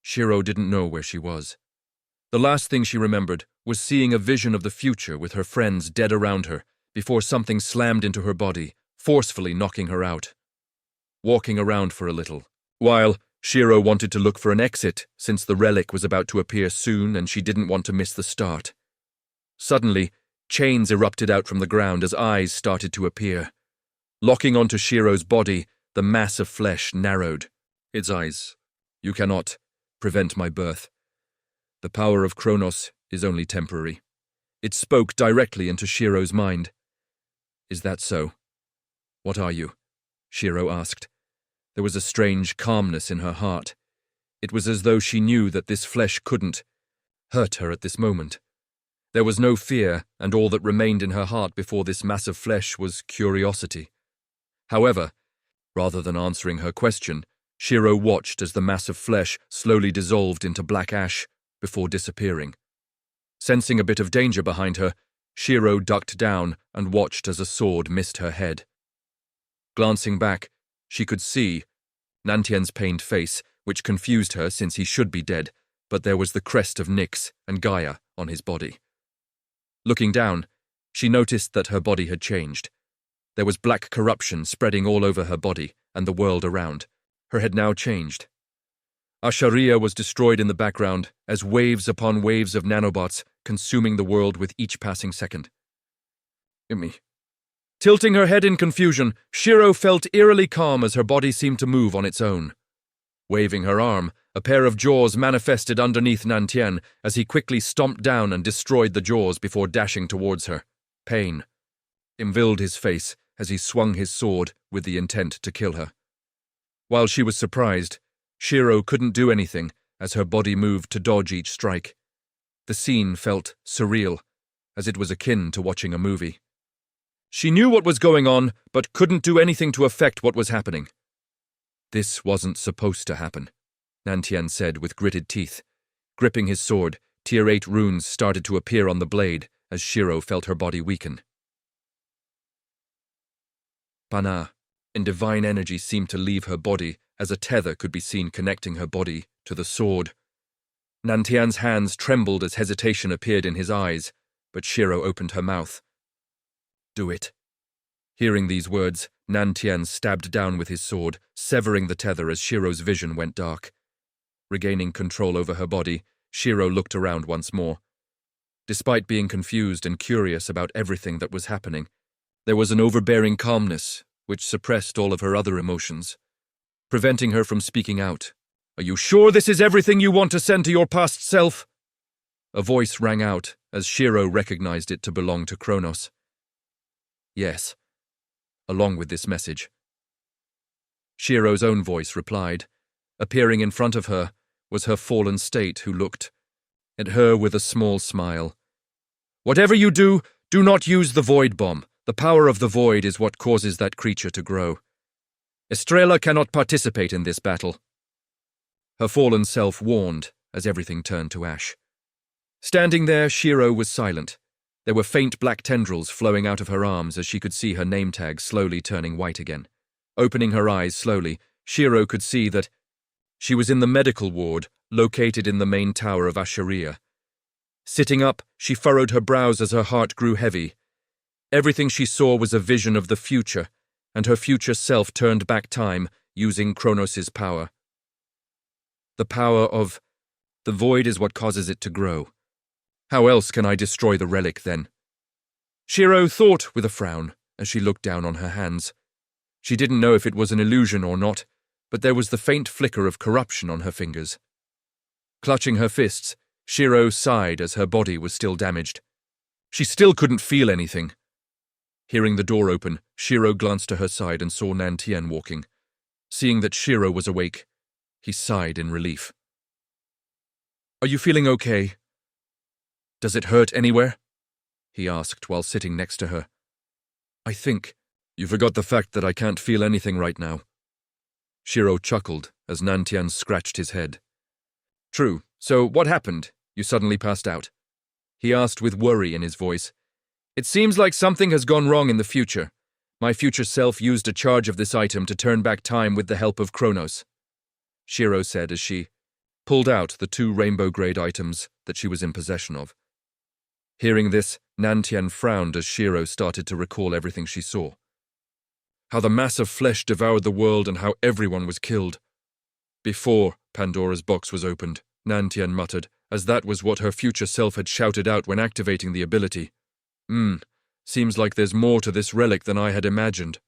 Shiro didn't know where she was. The last thing she remembered was seeing a vision of the future with her friends dead around her before something slammed into her body, forcefully knocking her out. Walking around for a little, while Shiro wanted to look for an exit since the relic was about to appear soon and she didn't want to miss the start. Suddenly, chains erupted out from the ground as eyes started to appear. Locking onto Shiro's body, the mass of flesh narrowed. Its eyes. "You cannot prevent my birth. The power of Kronos is only temporary." It spoke directly into Shiro's mind. "Is that so? What are you?" Shiro asked. There was a strange calmness in her heart. It was as though she knew that this flesh couldn't hurt her at this moment. There was no fear, and all that remained in her heart before this mass of flesh was curiosity. However, rather than answering her question, Shiro watched as the mass of flesh slowly dissolved into black ash before disappearing. Sensing a bit of danger behind her, Shiro ducked down and watched as a sword missed her head. Glancing back, she could see Nantian's pained face, which confused her since he should be dead, but there was the crest of Nyx and Gaia on his body. Looking down, she noticed that her body had changed. There was black corruption spreading all over her body and the world around. Her had now changed. Asharia was destroyed in the background as waves upon waves of nanobots consuming the world with each passing second. Me. Tilting her head in confusion, Shiro felt eerily calm as her body seemed to move on its own. Waving her arm, a pair of jaws manifested underneath Nantian as he quickly stomped down and destroyed the jaws before dashing towards her. Pain invilled his face as he swung his sword with the intent to kill her. While she was surprised, Shiro couldn't do anything as her body moved to dodge each strike. The scene felt surreal, as it was akin to watching a movie. She knew what was going on, but couldn't do anything to affect what was happening. "This wasn't supposed to happen," Nantian said with gritted teeth. Gripping his sword, Tier 8 runes started to appear on the blade as Shiro felt her body weaken. Pana and divine energy seemed to leave her body as a tether could be seen connecting her body to the sword. Nantian's hands trembled as hesitation appeared in his eyes, but Shiro opened her mouth. "Do it." Hearing these words, Nantian stabbed down with his sword, severing the tether as Shiro's vision went dark. Regaining control over her body, Shiro looked around once more. Despite being confused and curious about everything that was happening, there was an overbearing calmness which suppressed all of her other emotions, preventing her from speaking out. "Are you sure this is everything you want to send to your past self?" A voice rang out as Shiro recognized it to belong to Kronos. "Yes," along with this message. Shiro's own voice replied. Appearing in front of her was her fallen state, who looked at her with a small smile. "Whatever you do, do not use the void bomb. The power of the void is what causes that creature to grow. Estrella cannot participate in this battle." Her fallen self warned as everything turned to ash. Standing there, Shiro was silent. There were faint black tendrils flowing out of her arms as she could see her name tag slowly turning white again. Opening her eyes slowly, Shiro could see that she was in the medical ward located in the main tower of Asharia. Sitting up, she furrowed her brows as her heart grew heavy. Everything she saw was a vision of the future, and her future self turned back time, using Kronos' power. The power of the void is what causes it to grow. How else can I destroy the relic, then? Shiro thought with a frown as she looked down on her hands. She didn't know if it was an illusion or not, but there was the faint flicker of corruption on her fingers. Clutching her fists, Shiro sighed as her body was still damaged. She still couldn't feel anything. Hearing the door open, Shiro glanced to her side and saw Nantian walking. Seeing that Shiro was awake, he sighed in relief. "Are you feeling okay? Does it hurt anywhere?" he asked while sitting next to her. "I think you forgot the fact that I can't feel anything right now." Shiro chuckled as Nantian scratched his head. "True. So what happened? You suddenly passed out?" he asked with worry in his voice. "It seems like something has gone wrong in the future. My future self used a charge of this item to turn back time with the help of Kronos," Shiro said as she pulled out the 2 rainbow-grade items that she was in possession of. Hearing this, Nantian frowned as Shiro started to recall everything she saw. How the mass of flesh devoured the world and how everyone was killed. Before Pandora's box was opened, Nantian muttered, as that was what her future self had shouted out when activating the ability. Seems like there's more to this relic than I had imagined.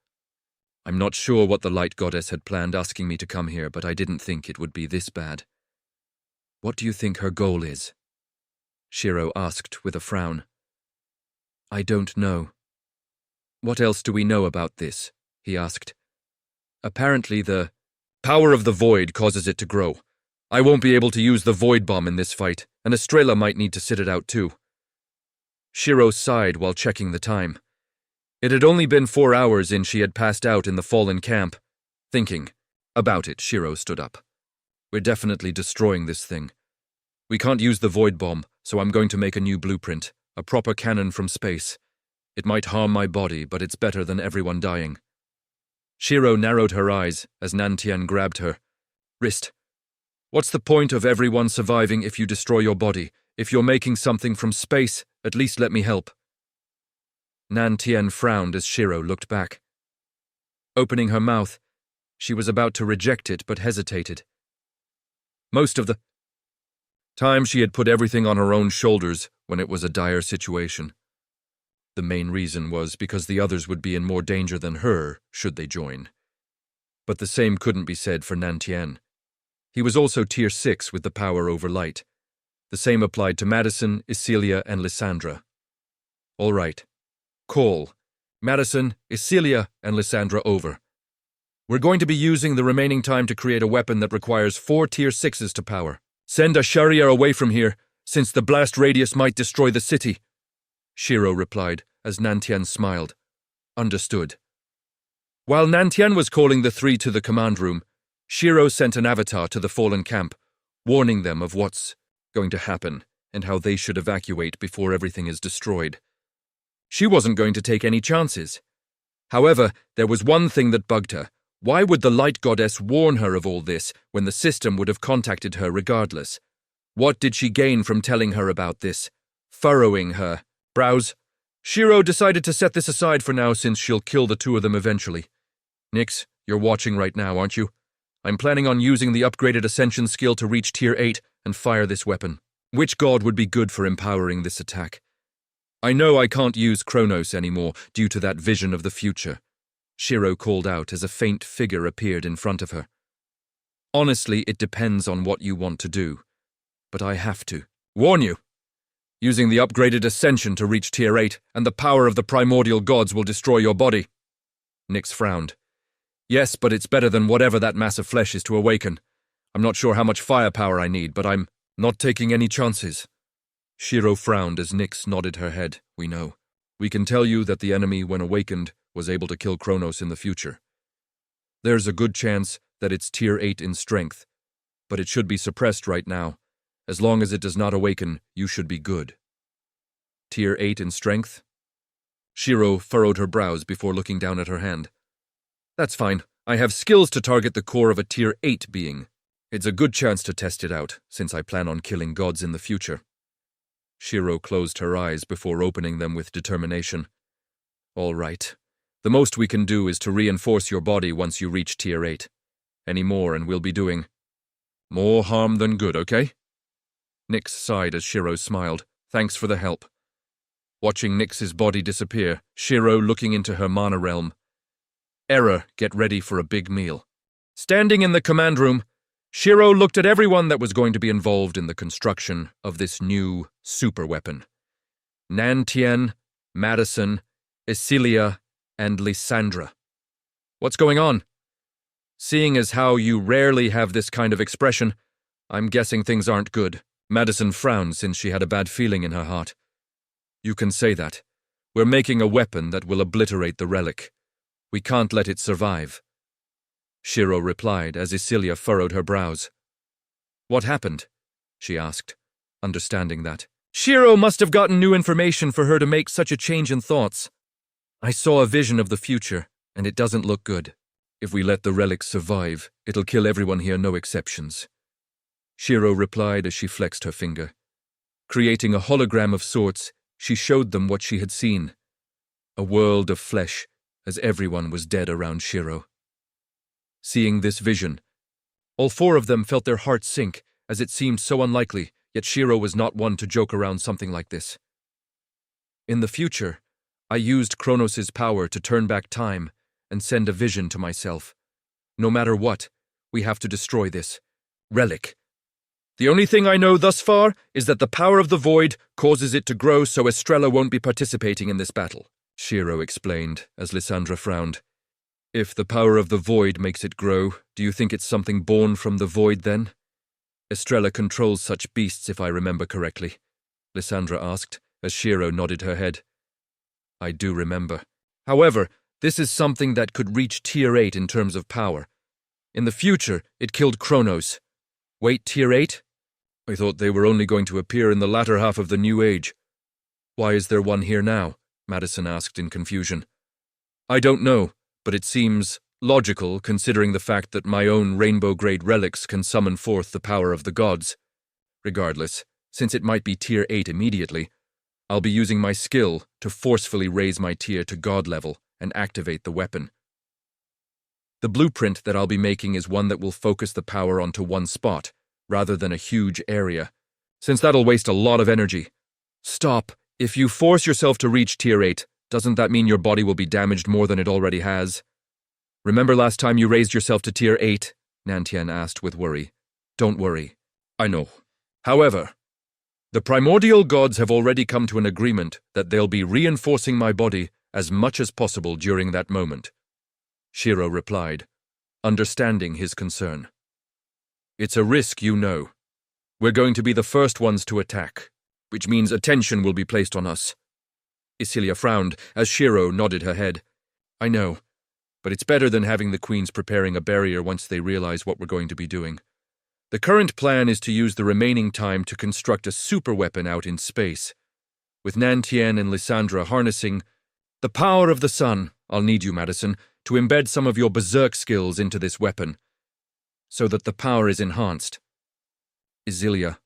I'm not sure what the light goddess had planned asking me to come here, but I didn't think it would be this bad. What do you think her goal is? Shiro asked with a frown. I don't know. What else do we know about this? He asked. Apparently the power of the void causes it to grow. I won't be able to use the void bomb in this fight, and Estrella might need to sit it out too. Shiro sighed while checking the time. It had only been 4 hours since she had passed out in the fallen camp. Thinking about it, Shiro stood up. We're definitely destroying this thing. We can't use the void bomb, so I'm going to make a new blueprint, a proper cannon from space. It might harm my body, but it's better than everyone dying. Shiro narrowed her eyes as Nantian grabbed her wrist. What's the point of everyone surviving if you destroy your body? If you're making something from space, at least let me help. Nantian frowned as Shiro looked back. Opening her mouth, she was about to reject it but hesitated. Most of the time she had put everything on her own shoulders when it was a dire situation. The main reason was because the others would be in more danger than her should they join. But the same couldn't be said for Nantian. He was also Tier 6 with the power over light. The same applied to Madison, Isilia, and Lysandra. All right. Call. Madison, Isilia, and Lysandra over. We're going to be using the remaining time to create a weapon that requires 4 Tier 6s to power. Send Asharia away from here, since the blast radius might destroy the city. Shiro replied, as Nantian smiled. Understood. While Nantian was calling the 3 to the command room, Shiro sent an avatar to the fallen camp, warning them of what's going to happen and how they should evacuate before everything is destroyed. She wasn't going to take any chances. However, there was one thing that bugged her. Why would the light goddess warn her of all this when the system would have contacted her regardless? What did she gain from telling her about this? Furrowing her brows, Shiro decided to set this aside for now since she'll kill the 2 of them eventually. Nyx, you're watching right now, aren't you? I'm planning on using the upgraded Ascension skill to reach Tier 8 and fire this weapon. Which god would be good for empowering this attack? I know I can't use Kronos anymore due to that vision of the future, Shiro called out as a faint figure appeared in front of her. Honestly, it depends on what you want to do. But I have to warn you. Using the upgraded Ascension to reach Tier 8 and the power of the primordial gods will destroy your body. Nyx frowned. Yes, but it's better than whatever that mass of flesh is to awaken. I'm not sure how much firepower I need, but I'm not taking any chances. Shiro frowned as Nyx nodded her head. We know. We can tell you that the enemy, when awakened, was able to kill Kronos in the future. There's a good chance that it's Tier 8 in strength, but it should be suppressed right now. As long as it does not awaken, you should be good. Tier 8 in strength? Shiro furrowed her brows before looking down at her hand. That's fine. I have skills to target the core of a Tier 8 being. It's a good chance to test it out, since I plan on killing gods in the future. Shiro closed her eyes before opening them with determination. All right. The most we can do is to reinforce your body once you reach Tier 8. Any more and we'll be doing more harm than good, okay? Nyx sighed as Shiro smiled. Thanks for the help. Watching Nyx's body disappear, Shiro looking into her mana realm. Error, get ready for a big meal. Standing in the command room, Shiro looked at everyone that was going to be involved in the construction of this new super weapon. Nantien, Madison, Isilia, and Lysandra. What's going on? Seeing as how you rarely have this kind of expression, I'm guessing things aren't good. Madison frowned since she had a bad feeling in her heart. You can say that. We're making a weapon that will obliterate the relic. We can't let it survive. Shiro replied as Isilia furrowed her brows. What happened? She asked, understanding that. Shiro must have gotten new information for her to make such a change in thoughts. I saw a vision of the future, and it doesn't look good. If we let the relic survive, it'll kill everyone here, no exceptions. Shiro replied as she flexed her finger. Creating a hologram of sorts, she showed them what she had seen. A world of flesh, as everyone was dead around Shiro. Seeing this vision, all four of them felt their hearts sink, as it seemed so unlikely, yet Shiro was not one to joke around something like this. In the future, I used Kronos' power to turn back time and send a vision to myself. No matter what, we have to destroy this relic. The only thing I know thus far is that the power of the void causes it to grow so Estrella won't be participating in this battle, Shiro explained as Lysandra frowned. If the power of the void makes it grow, do you think it's something born from the void then? Estrella controls such beasts if I remember correctly, Lysandra asked as Shiro nodded her head. I do remember. However, this is something that could reach Tier 8 in terms of power. In the future, it killed Kronos. Wait, Tier 8? I thought they were only going to appear in the latter half of the New Age. Why is there one here now? Madison asked in confusion. I don't know, but it seems logical considering the fact that my own rainbow-grade relics can summon forth the power of the gods. Regardless, since it might be Tier 8 immediately, I'll be using my skill to forcefully raise my tier to god level and activate the weapon. The blueprint that I'll be making is one that will focus the power onto one spot, rather than a huge area, since that'll waste a lot of energy. Stop. If you force yourself to reach Tier 8, doesn't that mean your body will be damaged more than it already has? Remember last time you raised yourself to Tier 8? Nantien asked with worry. Don't worry. I know. However, the primordial gods have already come to an agreement that they'll be reinforcing my body as much as possible during that moment. Shiro replied, understanding his concern. It's a risk, you know. We're going to be the first ones to attack, which means attention will be placed on us. Isilia frowned as Shiro nodded her head. I know, but it's better than having the queens preparing a barrier once they realize what we're going to be doing. The current plan is to use the remaining time to construct a super weapon out in space. With Nantien and Lysandra harnessing the power of the sun, I'll need you, Madison, to embed some of your berserk skills into this weapon, so that the power is enhanced. Isilia,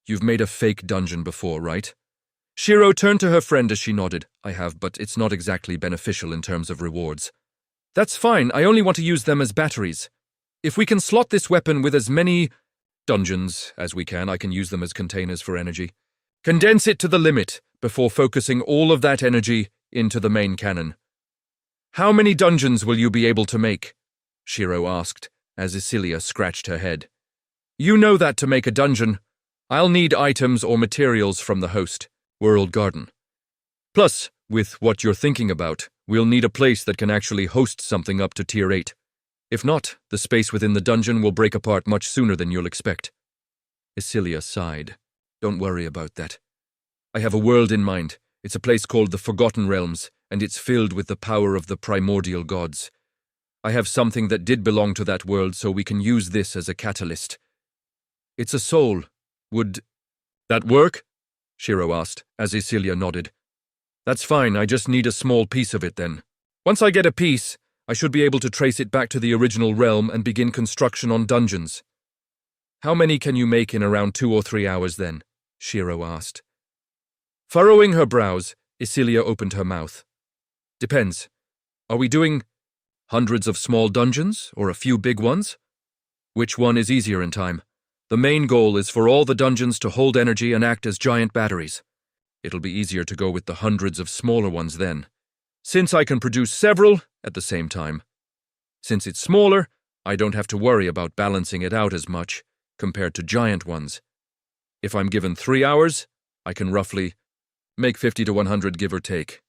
you've made a fake dungeon before, right? Shiro turned to her friend as she nodded. I have, but it's not exactly beneficial in terms of rewards. That's fine, I only want to use them as batteries. If we can slot this weapon with as many dungeons as we can, I can use them as containers for energy. Condense it to the limit before focusing all of that energy into the main cannon. How many dungeons will you be able to make? Shiro asked, as Isilia scratched her head. You know that to make a dungeon, I'll need items or materials from the host, World Garden. Plus, with what you're thinking about, we'll need a place that can actually host something up to Tier 8. If not, the space within the dungeon will break apart much sooner than you'll expect. Isilia sighed. Don't worry about that. I have a world in mind. It's a place called the Forgotten Realms, and it's filled with the power of the primordial gods. I have something that did belong to that world, so we can use this as a catalyst. It's a soul. Would that work? Shiro asked, as Isilia nodded. That's fine, I just need a small piece of it then. Once I get a piece, I should be able to trace it back to the original realm and begin construction on dungeons. How many can you make in around 2 or 3 hours then? Shiro asked. Furrowing her brows, Isilia opened her mouth. Depends. Are we doing hundreds of small dungeons or a few big ones? Which one is easier in time? The main goal is for all the dungeons to hold energy and act as giant batteries. It'll be easier to go with the hundreds of smaller ones then, since I can produce several at the same time. Since it's smaller, I don't have to worry about balancing it out as much compared to giant ones. If I'm given 3 hours, I can roughly make 50 to 100 give or take.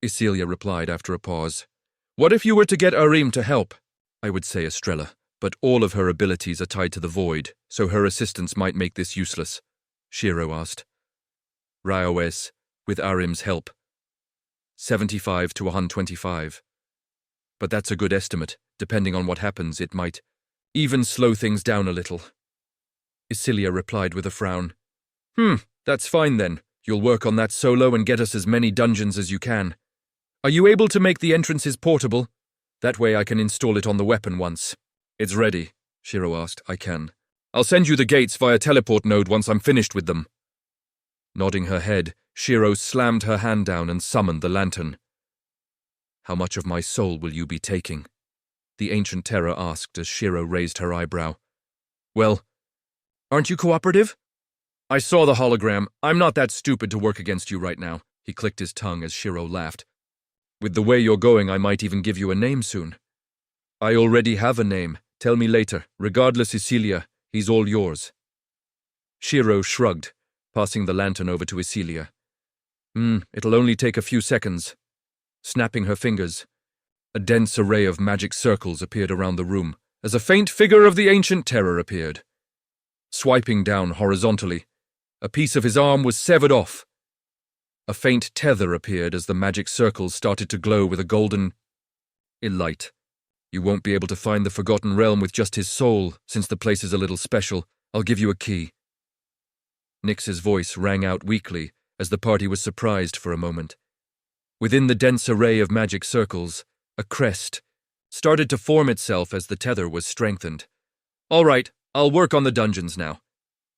Isilia replied after a pause. What if you were to get Arim to help? I would say Estrella, but all of her abilities are tied to the void, so her assistance might make this useless. Shiro asked. Raoes, with Arim's help. 75 to 125. But that's a good estimate. Depending on what happens, it might even slow things down a little. Isilia replied with a frown. That's fine then. You'll work on that solo and get us as many dungeons as you can. Are you able to make the entrances portable? That way I can install it on the weapon once. It's ready, Shiro asked. I can. I'll send you the gates via teleport node once I'm finished with them. Nodding her head, Shiro slammed her hand down and summoned the lantern. How much of my soul will you be taking? The ancient terror asked as Shiro raised her eyebrow. Well, aren't you cooperative? I saw the hologram. I'm not that stupid to work against you right now. He clicked his tongue as Shiro laughed. With the way you're going, I might even give you a name soon. I already have a name. Tell me later. Regardless, Isilia, he's all yours. Shiro shrugged, passing the lantern over to Isilia. It'll only take a few seconds. Snapping her fingers, a dense array of magic circles appeared around the room as a faint figure of the ancient terror appeared. Swiping down horizontally, a piece of his arm was severed off. A faint tether appeared as the magic circles started to glow with a golden light. You won't be able to find the Forgotten Realm with just his soul, since the place is a little special. I'll give you a key. Nyx's voice rang out weakly as the party was surprised for a moment. Within the dense array of magic circles, a crest started to form itself as the tether was strengthened. All right, I'll work on the dungeons now.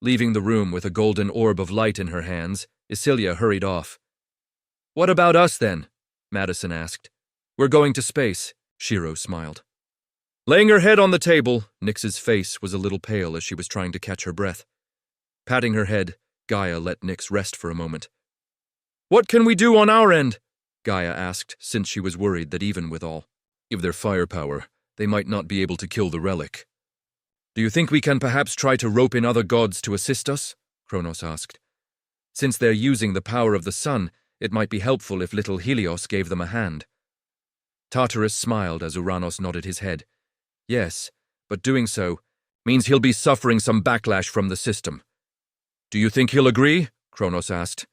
Leaving the room with a golden orb of light in her hands, Isilia hurried off. What about us then? Madison asked. We're going to space, Shiro smiled. Laying her head on the table, Nyx's face was a little pale as she was trying to catch her breath. Patting her head, Gaia let Nyx rest for a moment. What can we do on our end? Gaia asked, since she was worried that even with all of their firepower, they might not be able to kill the relic. Do you think we can perhaps try to rope in other gods to assist us? Kronos asked. Since they're using the power of the sun, it might be helpful if little Helios gave them a hand. Tartarus smiled as Uranos nodded his head. Yes, but doing so means he'll be suffering some backlash from the system. Do you think he'll agree? Kronos asked.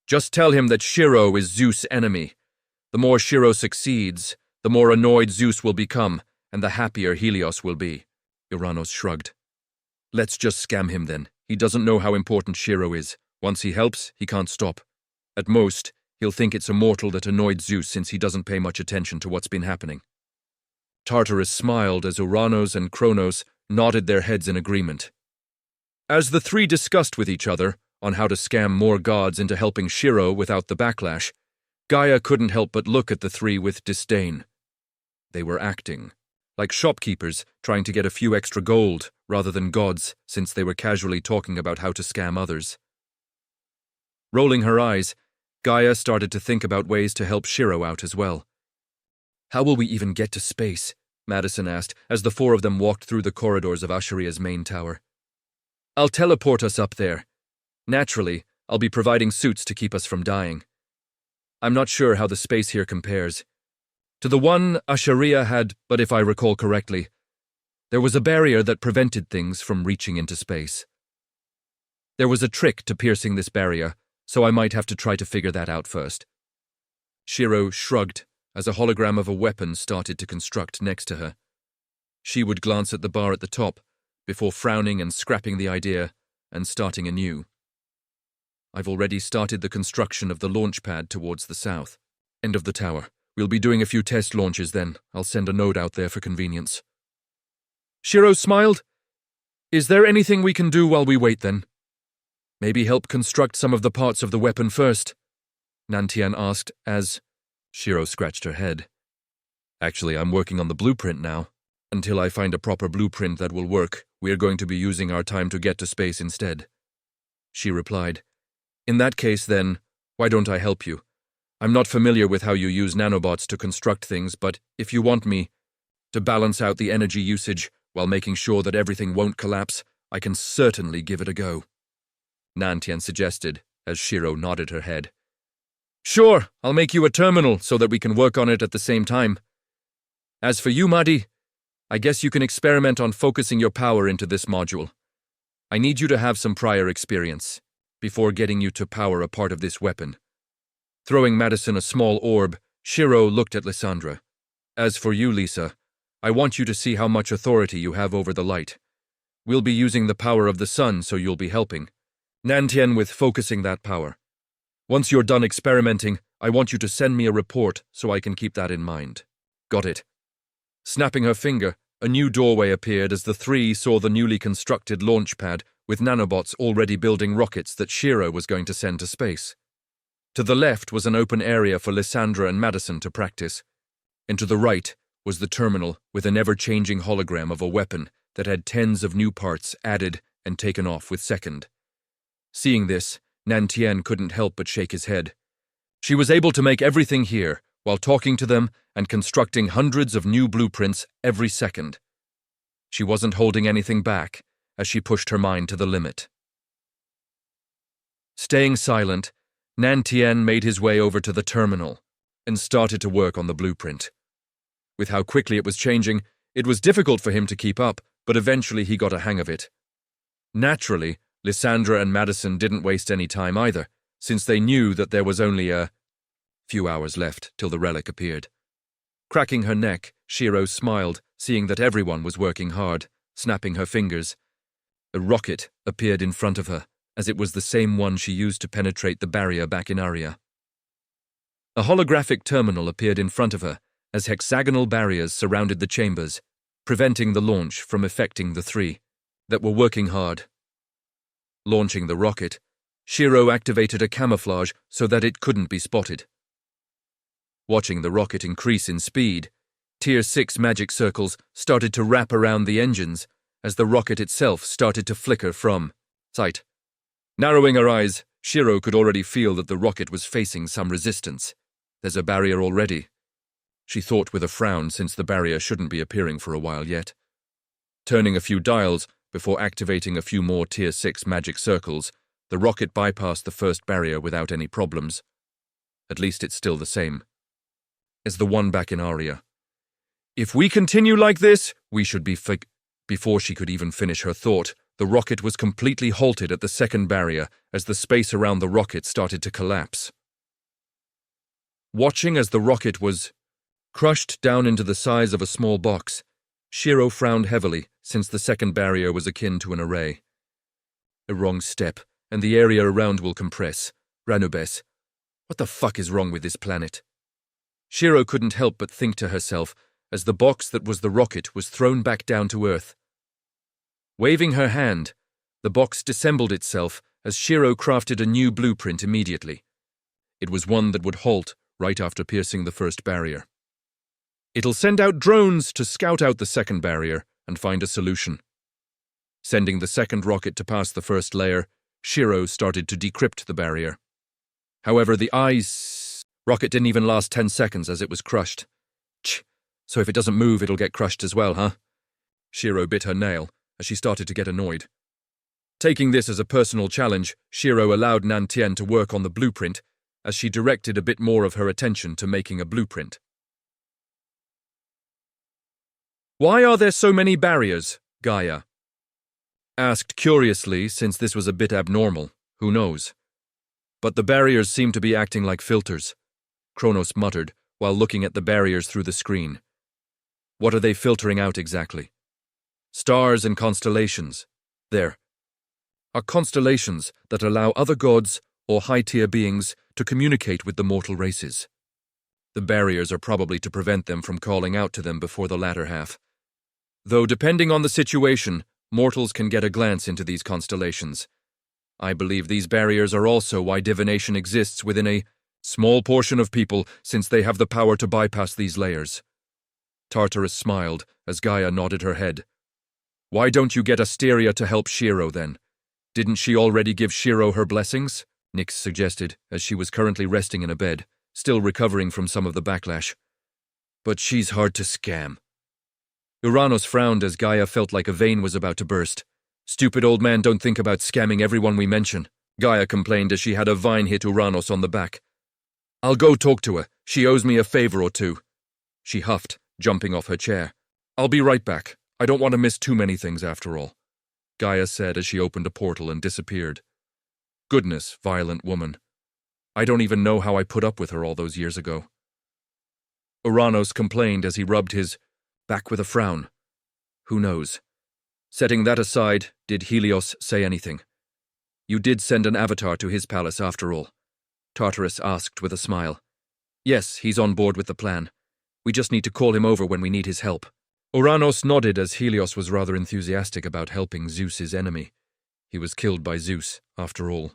Just tell him that Shiro is Zeus' enemy. The more Shiro succeeds, the more annoyed Zeus will become, and the happier Helios will be. Uranos shrugged. Let's just scam him then. He doesn't know how important Shiro is. Once he helps, he can't stop. At most, he'll think it's a mortal that annoyed Zeus since he doesn't pay much attention to what's been happening. Tartarus smiled as Uranos and Kronos nodded their heads in agreement. As the three discussed with each other on how to scam more gods into helping Shiro without the backlash, Gaia couldn't help but look at the three with disdain. They were acting like shopkeepers trying to get a few extra gold rather than gods, since they were casually talking about how to scam others. Rolling her eyes, Gaia started to think about ways to help Shiro out as well. How will we even get to space? Madison asked as the four of them walked through the corridors of Asheria's main tower. I'll teleport us up there. Naturally, I'll be providing suits to keep us from dying. I'm not sure how the space here compares to the one Asheria had, but if I recall correctly, there was a barrier that prevented things from reaching into space. There was a trick to piercing this barrier, so I might have to try to figure that out first. Shiro shrugged as a hologram of a weapon started to construct next to her. She would glance at the bar at the top, before frowning and scrapping the idea and starting anew. I've already started the construction of the launch pad towards the south end of the tower. We'll be doing a few test launches then. I'll send a node out there for convenience. Shiro smiled. Is there anything we can do while we wait then? Maybe help construct some of the parts of the weapon first? Nantian asked as Shiro scratched her head. Actually, I'm working on the blueprint now. Until I find a proper blueprint that will work, we are going to be using our time to get to space instead. She replied, In that case, then, why don't I help you? I'm not familiar with how you use nanobots to construct things, but if you want me to balance out the energy usage while making sure that everything won't collapse, I can certainly give it a go. Nantian suggested, as Shiro nodded her head. Sure, I'll make you a terminal so that we can work on it at the same time. As for you, Madi, I guess you can experiment on focusing your power into this module. I need you to have some prior experience before getting you to power a part of this weapon. Throwing Madison a small orb, Shiro looked at Lysandra. As for you, Lisa, I want you to see how much authority you have over the light. We'll be using the power of the sun, so you'll be helping Nantian with focusing that power. Once you're done experimenting, I want you to send me a report so I can keep that in mind. Got it? Snapping her finger, a new doorway appeared as the three saw the newly constructed launch pad with nanobots already building rockets that Shiro was going to send to space. To the left was an open area for Lysandra and Madison to practice, and to the right was the terminal with an ever-changing hologram of a weapon that had tens of new parts added and taken off with second. Seeing this, Nantian couldn't help but shake his head. She was able to make everything here while talking to them and constructing hundreds of new blueprints every second. She wasn't holding anything back as she pushed her mind to the limit. Staying silent, Nantian made his way over to the terminal and started to work on the blueprint. With how quickly it was changing, it was difficult for him to keep up, but eventually he got a hang of it. Naturally, Lysandra and Madison didn't waste any time either, since they knew that there was only a few hours left till the relic appeared. Cracking her neck, Shiro smiled, seeing that everyone was working hard, snapping her fingers. A rocket appeared in front of her, as it was the same one she used to penetrate the barrier back in Aria. A holographic terminal appeared in front of her, as hexagonal barriers surrounded the chambers, preventing the launch from affecting the three that were working hard. Launching the rocket, Shiro activated a camouflage so that it couldn't be spotted. Watching the rocket increase in speed, Tier 6 magic circles started to wrap around the engines as the rocket itself started to flicker from sight. Narrowing her eyes, Shiro could already feel that the rocket was facing some resistance. There's a barrier already, she thought with a frown, since the barrier shouldn't be appearing for a while yet. Turning a few dials before activating a few more Tier 6 magic circles, the rocket bypassed the first barrier without any problems. At least it's still the same as the one back in Aria. If we continue like this, we should be Before she could even finish her thought, the rocket was completely halted at the second barrier as the space around the rocket started to collapse. Watching as the rocket was crushed down into the size of a small box, Shiro frowned heavily, since the second barrier was akin to an array. A wrong step, and the area around will compress. Ranubes, what the fuck is wrong with this planet? Shiro couldn't help but think to herself as the box that was the rocket was thrown back down to Earth. Waving her hand, the box dissembled itself as Shiro crafted a new blueprint immediately. It was one that would halt right after piercing the first barrier. It'll send out drones to scout out the second barrier and find a solution. Sending the second rocket to pass the first layer, Shiro started to decrypt the barrier. However, the rocket didn't even last 10 seconds as it was crushed. So if it doesn't move, it'll get crushed as well, huh? Shiro bit her nail as she started to get annoyed. Taking this as a personal challenge, Shiro allowed Nantian to work on the blueprint as she directed a bit more of her attention to making a blueprint. Why are there so many barriers? Gaia asked curiously, since this was a bit abnormal. Who knows? But the barriers seem to be acting like filters, Kronos muttered while looking at the barriers through the screen. What are they filtering out exactly? Stars and constellations. There are constellations that allow other gods or high-tier beings to communicate with the mortal races. The barriers are probably to prevent them from calling out to them before the latter half. Though depending on the situation, mortals can get a glance into these constellations. I believe these barriers are also why divination exists within a small portion of people, since they have the power to bypass these layers. Tartarus smiled as Gaia nodded her head. Why don't you get Asteria to help Shiro then? Didn't she already give Shiro her blessings? Nyx suggested, as she was currently resting in a bed, still recovering from some of the backlash. But she's hard to scam. Uranos frowned as Gaia felt like a vein was about to burst. Stupid old man, don't think about scamming everyone we mention, Gaia complained as she had a vine hit Uranos on the back. I'll go talk to her. She owes me a favor or two. She huffed, jumping off her chair. I'll be right back. I don't want to miss too many things after all, Gaia said as she opened a portal and disappeared. Goodness, violent woman. I don't even know how I put up with her all those years ago. Uranos complained as he rubbed his back with a frown. Who knows? Setting that aside, did Helios say anything? You did send an avatar to his palace after all, Tartarus asked with a smile. Yes, he's on board with the plan. We just need to call him over when we need his help. Uranos nodded as Helios was rather enthusiastic about helping Zeus's enemy. He was killed by Zeus, after all.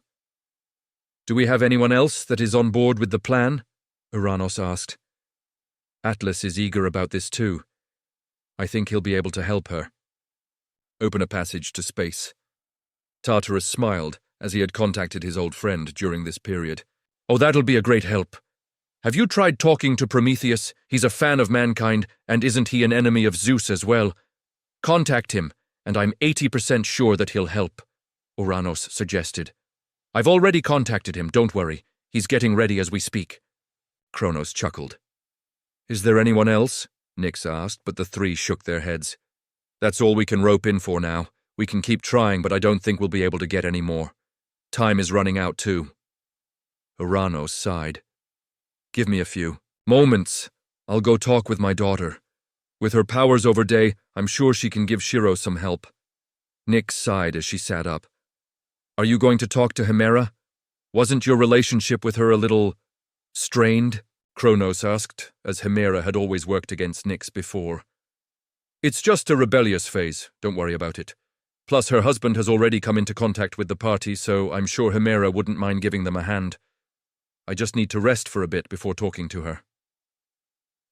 Do we have anyone else that is on board with the plan? Uranos asked. Atlas is eager about this too. I think he'll be able to help her. Open a passage to space. Tartarus smiled as he had contacted his old friend during this period. Oh, that'll be a great help. Have you tried talking to Prometheus? He's a fan of mankind, and isn't he an enemy of Zeus as well? Contact him, and I'm 80% sure that he'll help, Uranos suggested. I've already contacted him, don't worry. He's getting ready as we speak. Kronos chuckled. Is there anyone else? Nyx asked, but the three shook their heads. That's all we can rope in for now. We can keep trying, but I don't think we'll be able to get any more. Time is running out too. Uranos sighed. Give me a few moments. I'll go talk with my daughter. With her powers over day, I'm sure she can give Shiro some help. Nyx sighed as she sat up. Are you going to talk to Hemera? Wasn't your relationship with her a little strained? Kronos asked, as Hemera had always worked against Nyx before. It's just a rebellious phase, don't worry about it. Plus her husband has already come into contact with the party, so I'm sure Hemera wouldn't mind giving them a hand. I just need to rest for a bit before talking to her.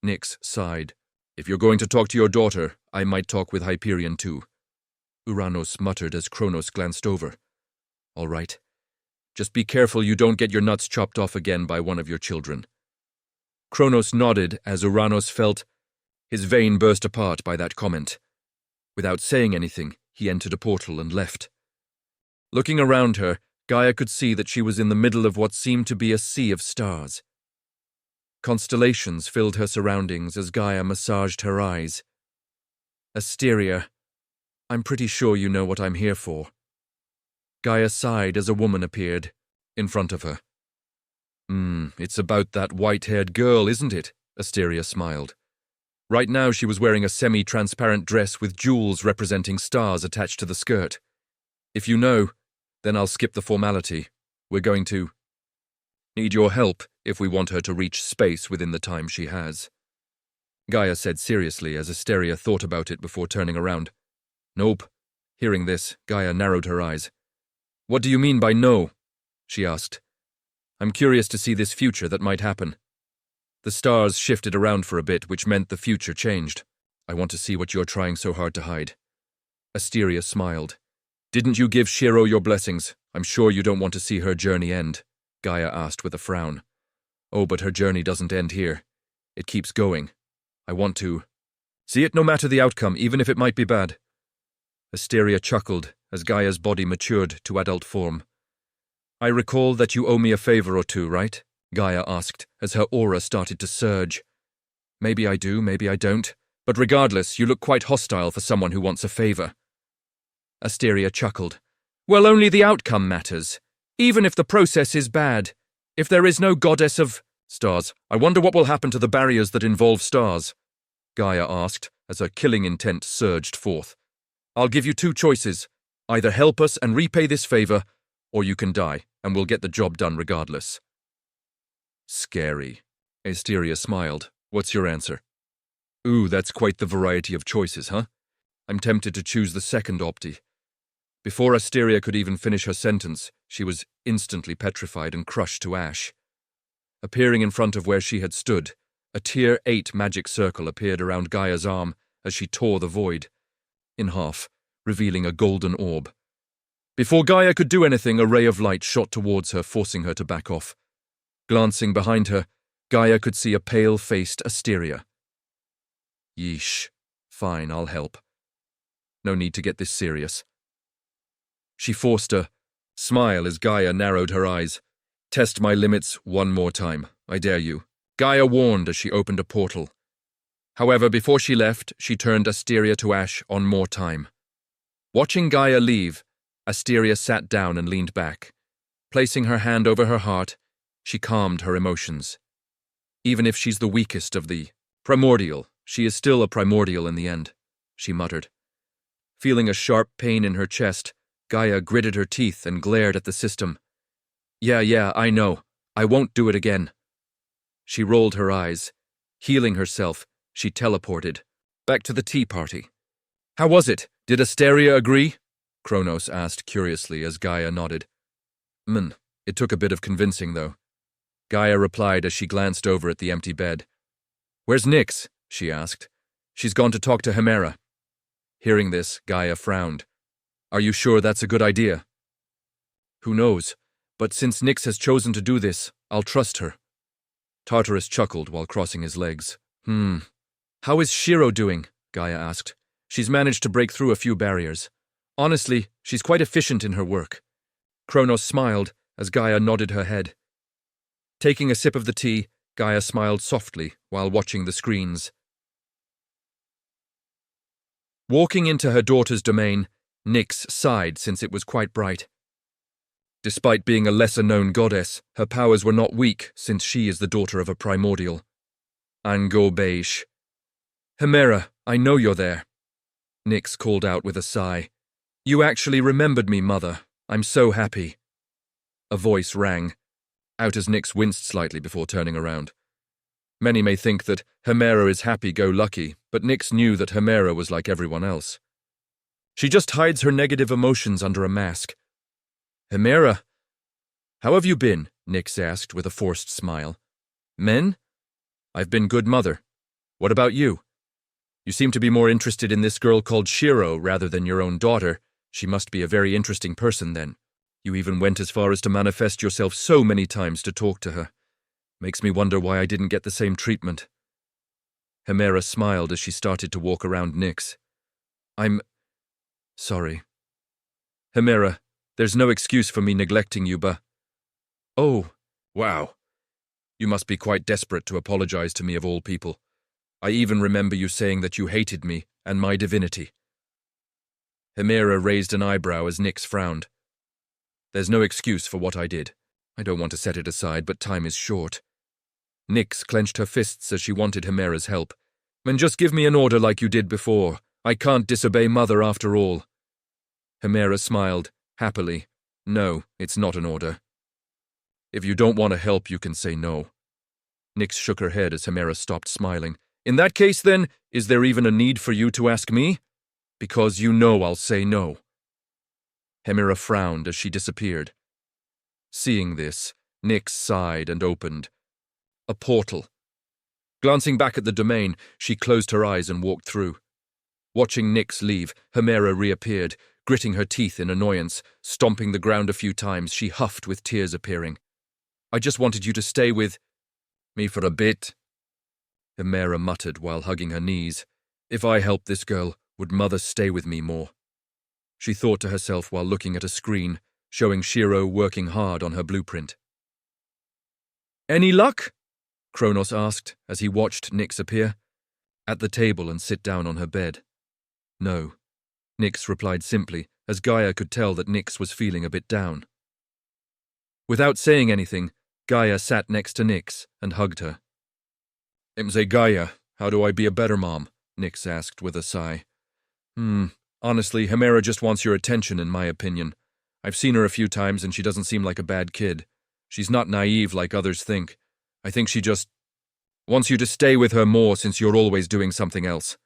Nyx sighed. If you're going to talk to your daughter, I might talk with Hyperion too. Uranos muttered as Kronos glanced over. All right. Just be careful you don't get your nuts chopped off again by one of your children. Kronos nodded as Uranos felt his vein burst apart by that comment. Without saying anything, he entered a portal and left. Looking around her, Gaia could see that she was in the middle of what seemed to be a sea of stars. Constellations filled her surroundings as Gaia massaged her eyes. Asteria, I'm pretty sure you know what I'm here for. Gaia sighed as a woman appeared in front of her. It's about that white-haired girl, isn't it? Asteria smiled. Right now she was wearing a semi-transparent dress with jewels representing stars attached to the skirt. If you know, then I'll skip the formality. We're going to need your help if we want her to reach space within the time she has. Gaia said seriously as Asteria thought about it before turning around. Nope. Hearing this, Gaia narrowed her eyes. What do you mean by no? She asked. I'm curious to see this future that might happen. The stars shifted around for a bit, which meant the future changed. I want to see what you're trying so hard to hide. Asteria smiled. Didn't you give Shiro your blessings? I'm sure you don't want to see her journey end, Gaia asked with a frown. Oh, but her journey doesn't end here. It keeps going. I want to see it no matter the outcome, even if it might be bad. Asteria chuckled as Gaia's body matured to adult form. I recall that you owe me a favor or two, right? Gaia asked as her aura started to surge. Maybe I do, maybe I don't. But regardless, you look quite hostile for someone who wants a favor. Asteria chuckled. Well, only the outcome matters. Even if the process is bad. If there is no goddess of stars, I wonder what will happen to the barriers that involve stars, Gaia asked as her killing intent surged forth. I'll give you two choices. Either help us and repay this favor, or you can die, and we'll get the job done regardless. Scary. Asteria smiled. What's your answer? Ooh, that's quite the variety of choices, huh? I'm tempted to choose the second opti. Before Asteria could even finish her sentence, she was instantly petrified and crushed to ash. Appearing in front of where she had stood, a Tier 8 magic circle appeared around Gaia's arm as she tore the void in half, revealing a golden orb. Before Gaia could do anything, a ray of light shot towards her, forcing her to back off. Glancing behind her, Gaia could see a pale-faced Asteria. Yeesh. Fine, I'll help. No need to get this serious. She forced a smile as Gaia narrowed her eyes. Test my limits one more time, I dare you. Gaia warned as she opened a portal. However, before she left, she turned Asteria to ash on more time. Watching Gaia leave, Asteria sat down and leaned back. Placing her hand over her heart, she calmed her emotions. Even if she's the weakest of the primordial, she is still a primordial in the end, she muttered. Feeling a sharp pain in her chest, Gaia gritted her teeth and glared at the system. Yeah, I know. I won't do it again. She rolled her eyes. Healing herself, she teleported. Back to the tea party. How was it? Did Asteria agree? Kronos asked curiously as Gaia nodded. It took a bit of convincing, though. Gaia replied as she glanced over at the empty bed. Where's Nyx? She asked. She's gone to talk to Hemera. Hearing this, Gaia frowned. Are you sure that's a good idea? Who knows, but since Nyx has chosen to do this, I'll trust her. Tartarus chuckled while crossing his legs. How is Shiro doing? Gaia asked. She's managed to break through a few barriers. Honestly, she's quite efficient in her work. Kronos smiled as Gaia nodded her head. Taking a sip of the tea, Gaia smiled softly while watching the screens. Walking into her daughter's domain, Nyx sighed since it was quite bright. Despite being a lesser-known goddess, her powers were not weak since she is the daughter of a primordial. Ango Beige. Hemera, I know you're there. Nyx called out with a sigh. You actually remembered me, Mother. I'm so happy. A voice rang, out as Nyx winced slightly before turning around. Many may think that Hemera is happy-go-lucky, but Nyx knew that Hemera was like everyone else. She just hides her negative emotions under a mask. Hemera, how have you been? Nyx asked with a forced smile. Men? I've been good, Mother. What about you? You seem to be more interested in this girl called Shiro rather than your own daughter. She must be a very interesting person then. You even went as far as to manifest yourself so many times to talk to her. Makes me wonder why I didn't get the same treatment. Hemera smiled as she started to walk around Nyx. I'm sorry. Hemera, there's no excuse for me neglecting you, but... Oh, wow. You must be quite desperate to apologize to me of all people. I even remember you saying that you hated me and my divinity. Hemera raised an eyebrow as Nyx frowned. There's no excuse for what I did. I don't want to set it aside, but time is short. Nyx clenched her fists as she wanted Hemera's help. And just give me an order like you did before. I can't disobey Mother after all. Hemera smiled, happily. No, it's not an order. If you don't want to help, you can say no. Nyx shook her head as Hemera stopped smiling. In that case, then, is there even a need for you to ask me? Because you know I'll say no. Hemera frowned as she disappeared. Seeing this, Nyx sighed and opened a portal. Glancing back at the domain, she closed her eyes and walked through. Watching Nyx leave, Hemera reappeared, gritting her teeth in annoyance. Stomping the ground a few times, she huffed with tears appearing. I just wanted you to stay with me for a bit. Hemera muttered while hugging her knees. If I helped this girl, would Mother stay with me more? She thought to herself while looking at a screen, showing Shiro working hard on her blueprint. Any luck? Kronos asked as he watched Nyx appear at the table and sit down on her bed. No, Nyx replied simply, as Gaia could tell that Nyx was feeling a bit down. Without saying anything, Gaia sat next to Nyx and hugged her. Imse Gaia, how do I be a better mom? Nyx asked with a sigh. Honestly, Hemera just wants your attention, in my opinion. I've seen her a few times and she doesn't seem like a bad kid. She's not naive like others think. I think she just wants you to stay with her more since you're always doing something else.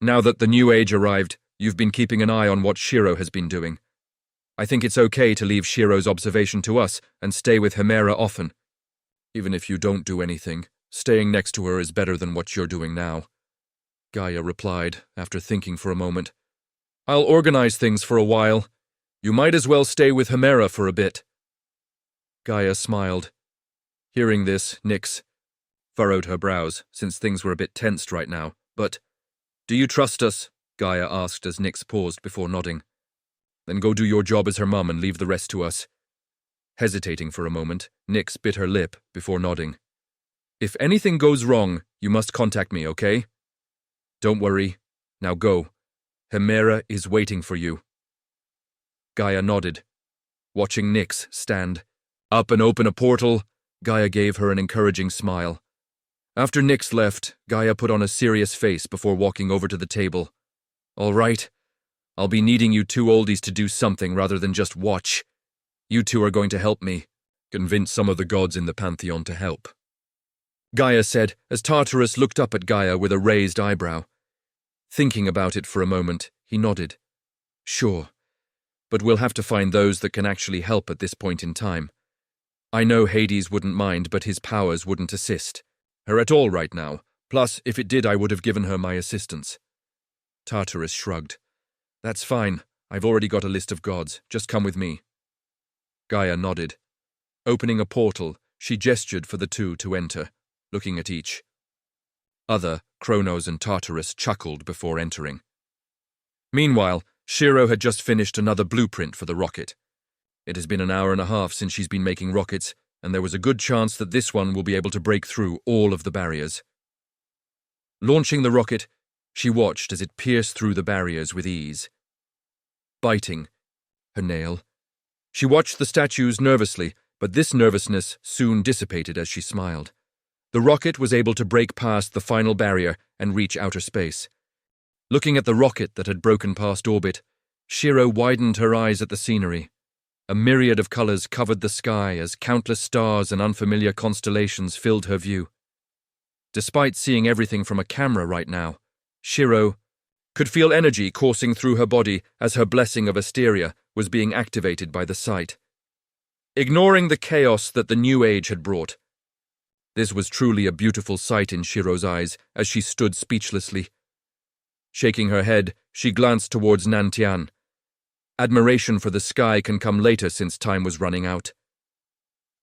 Now that the new age arrived, you've been keeping an eye on what Shiro has been doing. I think it's okay to leave Shiro's observation to us and stay with Himera often. Even if you don't do anything, staying next to her is better than what you're doing now. Gaia replied, after thinking for a moment. I'll organize things for a while. You might as well stay with Himera for a bit. Gaia smiled. Hearing this, Nyx furrowed her brows, since things were a bit tensed right now. But, do you trust us? Gaia asked as Nyx paused before nodding. Then go do your job as her mum and leave the rest to us. Hesitating for a moment, Nyx bit her lip before nodding. If anything goes wrong, you must contact me, okay? Don't worry. Now go. Himera is waiting for you. Gaia nodded, watching Nyx stand up and open a portal. Gaia gave her an encouraging smile. After Nyx left, Gaia put on a serious face before walking over to the table. All right. I'll be needing you two oldies to do something rather than just watch. You two are going to help me. Convince some of the gods in the pantheon to help. Gaia said, as Tartarus looked up at Gaia with a raised eyebrow. Thinking about it for a moment, he nodded. Sure. But we'll have to find those that can actually help at this point in time. I know Hades wouldn't mind, but his powers wouldn't assist her at all right now. Plus, if it did, I would have given her my assistance. Tartarus shrugged. That's fine. I've already got a list of gods. Just come with me. Gaia nodded. Opening a portal, she gestured for the two to enter, looking at each. Kronos and Tartarus chuckled before entering. Meanwhile, Shiro had just finished another blueprint for the rocket. It has been an hour and a half since she's been making rockets, and there was a good chance that this one will be able to break through all of the barriers. Launching the rocket, she watched as it pierced through the barriers with ease. Biting her nail, she watched the statues nervously, but this nervousness soon dissipated as she smiled. The rocket was able to break past the final barrier and reach outer space. Looking at the rocket that had broken past orbit, Shiro widened her eyes at the scenery. A myriad of colors covered the sky as countless stars and unfamiliar constellations filled her view. Despite seeing everything from a camera right now, Shiro could feel energy coursing through her body as her blessing of Asteria was being activated by the sight. Ignoring the chaos that the new age had brought, this was truly a beautiful sight in Shiro's eyes as she stood speechlessly. Shaking her head, she glanced towards Nantian. Admiration for the sky can come later since time was running out.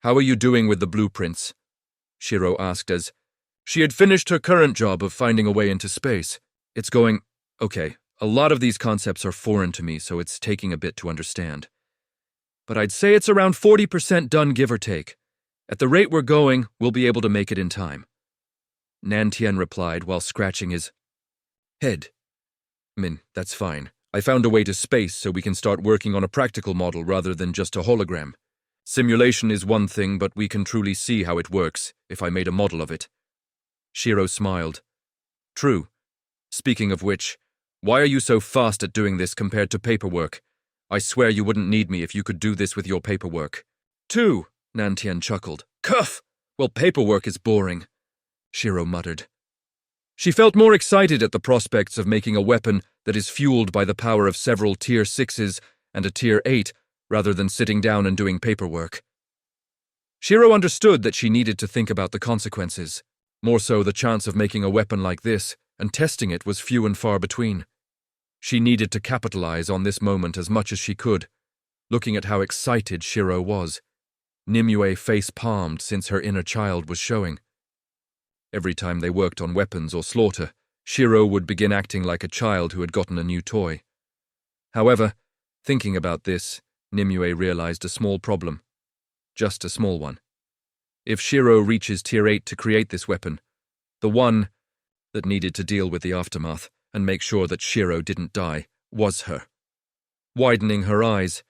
How are you doing with the blueprints? Shiro asked as she had finished her current job of finding a way into space. It's going okay. A lot of these concepts are foreign to me, so it's taking a bit to understand. But I'd say it's around 40% done, give or take. At the rate we're going, we'll be able to make it in time. Nantian replied while scratching his head. That's fine. I found a way to space so we can start working on a practical model rather than just a hologram. Simulation is one thing, but we can truly see how it works if I made a model of it. Shiro smiled. True. Speaking of which, why are you so fast at doing this compared to paperwork? I swear you wouldn't need me if you could do this with your paperwork. 2, Nantian chuckled. Cuff! Well, paperwork is boring, Shiro muttered. She felt more excited at the prospects of making a weapon that is fueled by the power of several Tier 6s and a Tier 8 rather than sitting down and doing paperwork. Shiro understood that she needed to think about the consequences. More so, the chance of making a weapon like this and testing it was few and far between. She needed to capitalize on this moment as much as she could. Looking at how excited Shiro was, Nimue face-palmed since her inner child was showing. Every time they worked on weapons or slaughter, Shiro would begin acting like a child who had gotten a new toy. However, thinking about this, Nimue realized a small problem. Just a small one. If Shiro reaches Tier 8 to create this weapon, the one that needed to deal with the aftermath and make sure that Shiro didn't die was her. Widening her eyes,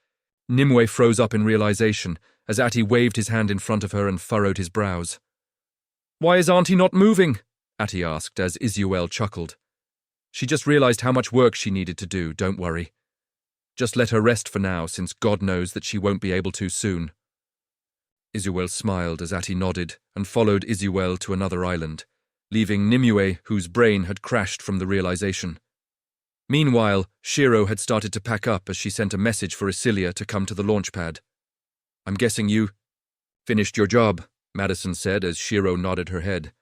Nimue froze up in realization as Ati waved his hand in front of her and furrowed his brows. Why is Auntie not moving? Ati asked as Isuel chuckled. She just realized how much work she needed to do, don't worry. Just let her rest for now, since God knows that she won't be able to soon. Isuel smiled as Ati nodded and followed Isuel to another island, leaving Nimue, whose brain had crashed from the realization. Meanwhile, Shiro had started to pack up as she sent a message for Isilia to come to the launch pad. "I'm guessing you finished your job," Madison said as Shiro nodded her head.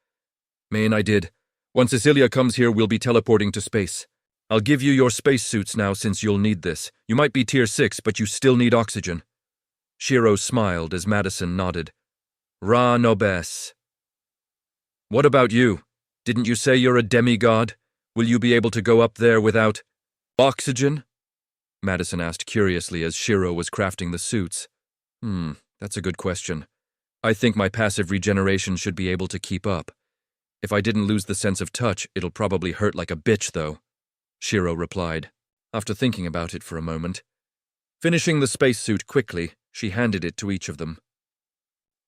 "Main, I did. Once Isilia comes here, we'll be teleporting to space. I'll give you your spacesuits now since you'll need this. You might be Tier 6, but you still need oxygen." Shiro smiled as Madison nodded. "Ra nobes." "What about you? Didn't you say you're a demigod? Will you be able to go up there without oxygen?" Madison asked curiously as Shiro was crafting the suits. That's a good question. I think my passive regeneration should be able to keep up. If I didn't lose the sense of touch, it'll probably hurt like a bitch, though," Shiro replied, after thinking about it for a moment. Finishing the spacesuit quickly, she handed it to each of them.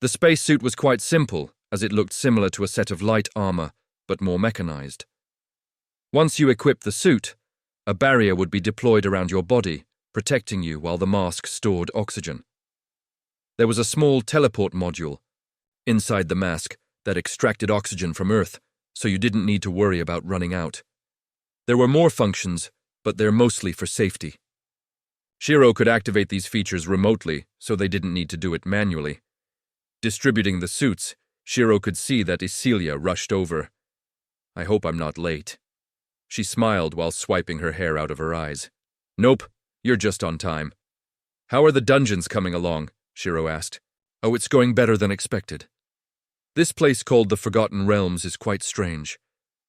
The spacesuit was quite simple, as it looked similar to a set of light armor, but more mechanized. Once you equipped the suit, a barrier would be deployed around your body, protecting you while the mask stored oxygen. There was a small teleport module inside the mask that extracted oxygen from Earth, so you didn't need to worry about running out. There were more functions, but they're mostly for safety. Shiro could activate these features remotely, so they didn't need to do it manually. Distributing the suits, Shiro could see that Isilia rushed over. "I hope I'm not late." She smiled while swiping her hair out of her eyes. "Nope, you're just on time." "How are the dungeons coming along?" Shiro asked. "Oh, it's going better than expected. This place called the Forgotten Realms is quite strange.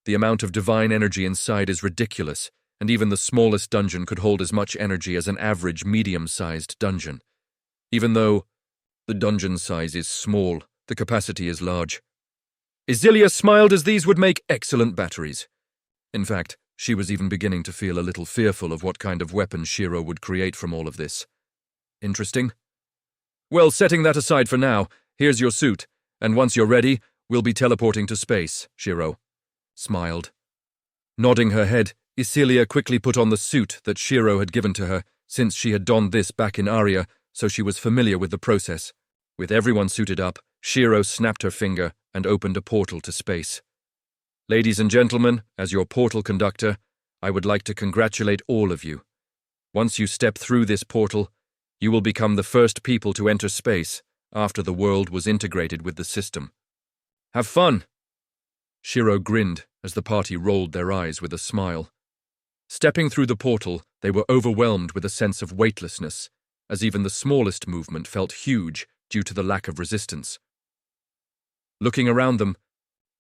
The amount of divine energy inside is ridiculous, and even the smallest dungeon could hold as much energy as an average medium-sized dungeon. Even though the dungeon size is small, the capacity is large." Isilia smiled as these would make excellent batteries. In fact, she was even beginning to feel a little fearful of what kind of weapon Shiro would create from all of this. "Interesting. Well, setting that aside for now, here's your suit, and once you're ready, we'll be teleporting to space," Shiro smiled. Nodding her head, Isilia quickly put on the suit that Shiro had given to her, since she had donned this back in Aria, so she was familiar with the process. With everyone suited up, Shiro snapped her finger and opened a portal to space. "Ladies and gentlemen, as your portal conductor, I would like to congratulate all of you. Once you step through this portal, you will become the first people to enter space after the world was integrated with the system. Have fun!" Shiro grinned as the party rolled their eyes with a smile. Stepping through the portal, they were overwhelmed with a sense of weightlessness, as even the smallest movement felt huge due to the lack of resistance. Looking around them,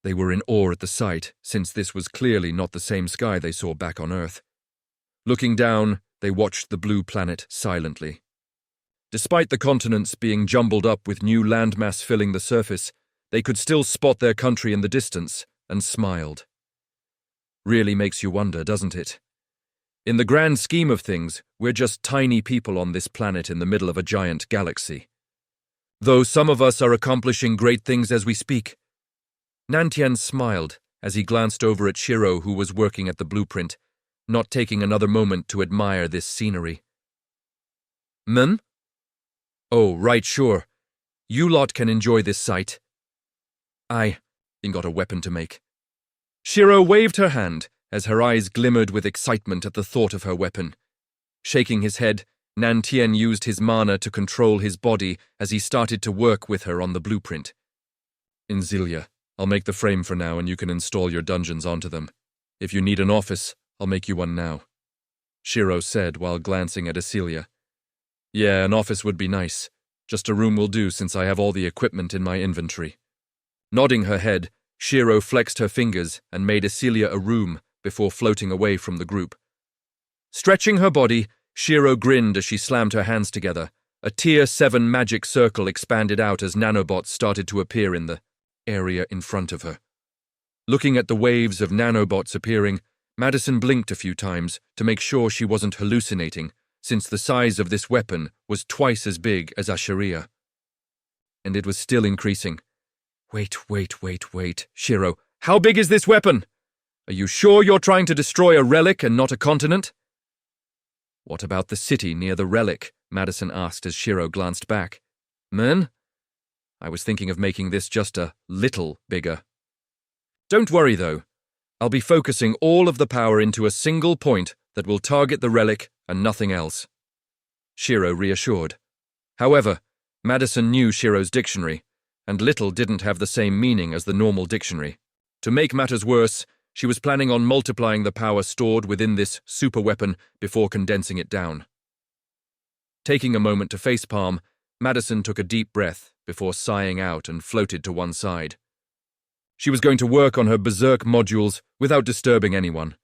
they were in awe at the sight, since this was clearly not the same sky they saw back on Earth. Looking down, they watched the blue planet silently. Despite the continents being jumbled up with new landmass filling the surface, they could still spot their country in the distance and smiled. Really makes you wonder, doesn't it? In the grand scheme of things, we're just tiny people on this planet in the middle of a giant galaxy. Though some of us are accomplishing great things as we speak. Nantien smiled as he glanced over at Shiro, who was working at the blueprint, not taking another moment to admire this scenery. "Men? Oh, right, sure. You lot can enjoy this sight. I got a weapon to make." Shiro waved her hand as her eyes glimmered with excitement at the thought of her weapon. Shaking his head, Nantien used his mana to control his body as he started to work with her on the blueprint. "Isilia, I'll make the frame for now and you can install your dungeons onto them. If you need an office, I'll make you one now," Shiro said while glancing at Isilia. "Yeah, an office would be nice. Just a room will do since I have all the equipment in my inventory." Nodding her head, Shiro flexed her fingers and made Isilia a room before floating away from the group. Stretching her body, Shiro grinned as she slammed her hands together. A Tier 7 magic circle expanded out as nanobots started to appear in the area in front of her. Looking at the waves of nanobots appearing, Madison blinked a few times to make sure she wasn't hallucinating, since the size of this weapon was twice as big as Asheria. And it was still increasing. Wait, Shiro. How big is this weapon? Are you sure you're trying to destroy a relic and not a continent? What about the city near the relic? Madison asked as Shiro glanced back. Man? I was thinking of making this just a little bigger. Don't worry, though. I'll be focusing all of the power into a single point that will target the relic and nothing else. Shiro reassured. However, Madison knew Shiro's dictionary, and little didn't have the same meaning as the normal dictionary. To make matters worse, she was planning on multiplying the power stored within this superweapon before condensing it down. Taking a moment to facepalm, Madison took a deep breath before sighing out and floated to one side. She was going to work on her berserk modules without disturbing anyone.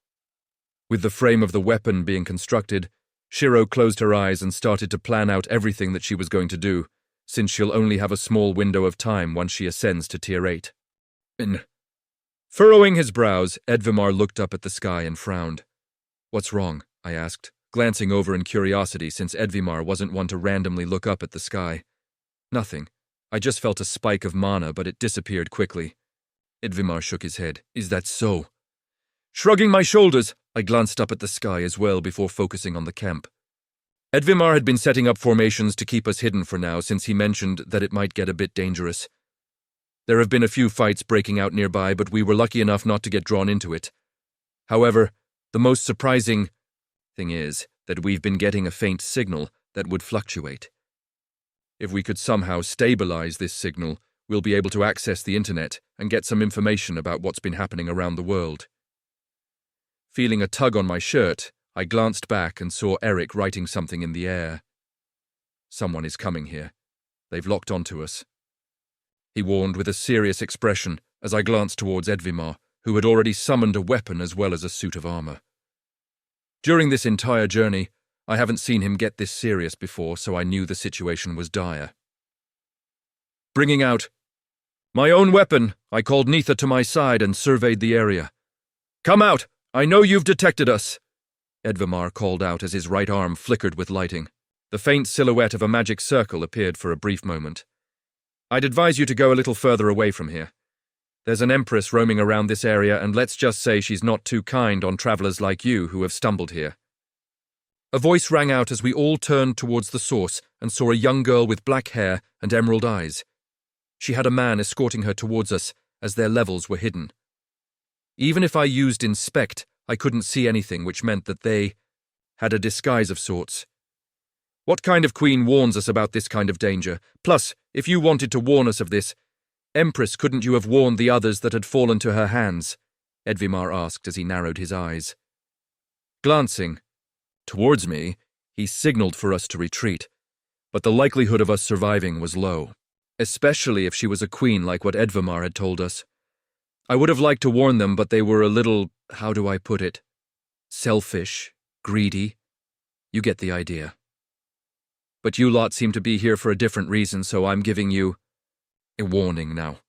With the frame of the weapon being constructed, Shiro closed her eyes and started to plan out everything that she was going to do, since she'll only have a small window of time once she ascends to Tier 8. Furrowing his brows, Edvimar looked up at the sky and frowned. "What's wrong?" I asked, glancing over in curiosity since Edvimar wasn't one to randomly look up at the sky. "Nothing. I just felt a spike of mana, but it disappeared quickly." Edvimar shook his head. "Is that so?" Shrugging my shoulders, I glanced up at the sky as well before focusing on the camp. Edvimar had been setting up formations to keep us hidden for now since he mentioned that it might get a bit dangerous. There have been a few fights breaking out nearby, but we were lucky enough not to get drawn into it. However, the most surprising thing is that we've been getting a faint signal that would fluctuate. If we could somehow stabilize this signal, we'll be able to access the internet and get some information about what's been happening around the world. Feeling a tug on my shirt, I glanced back and saw Eric writing something in the air. "Someone is coming here. They've locked onto us," he warned with a serious expression as I glanced towards Edvimar, who had already summoned a weapon as well as a suit of armor. During this entire journey, I haven't seen him get this serious before, so I knew the situation was dire. Bringing out my own weapon, I called Neitha to my side and surveyed the area. "Come out! I know you've detected us," Edvimar called out as his right arm flickered with lighting. The faint silhouette of a magic circle appeared for a brief moment. "I'd advise you to go a little further away from here. There's an empress roaming around this area, and let's just say she's not too kind on travelers like you who have stumbled here." A voice rang out as we all turned towards the source and saw a young girl with black hair and emerald eyes. She had a man escorting her towards us as their levels were hidden. Even if I used Inspect, I couldn't see anything, which meant that they had a disguise of sorts. What kind of queen warns us about this kind of danger? Plus, if you wanted to warn us of this, Empress, couldn't you have warned the others that had fallen to her hands? Edvimar asked as he narrowed his eyes. Glancing towards me, he signaled for us to retreat, but the likelihood of us surviving was low, especially if she was a queen like what Edvimar had told us. I would have liked to warn them, but they were a little, how do I put it, selfish, greedy. You get the idea. But you lot seem to be here for a different reason, so I'm giving you a warning now.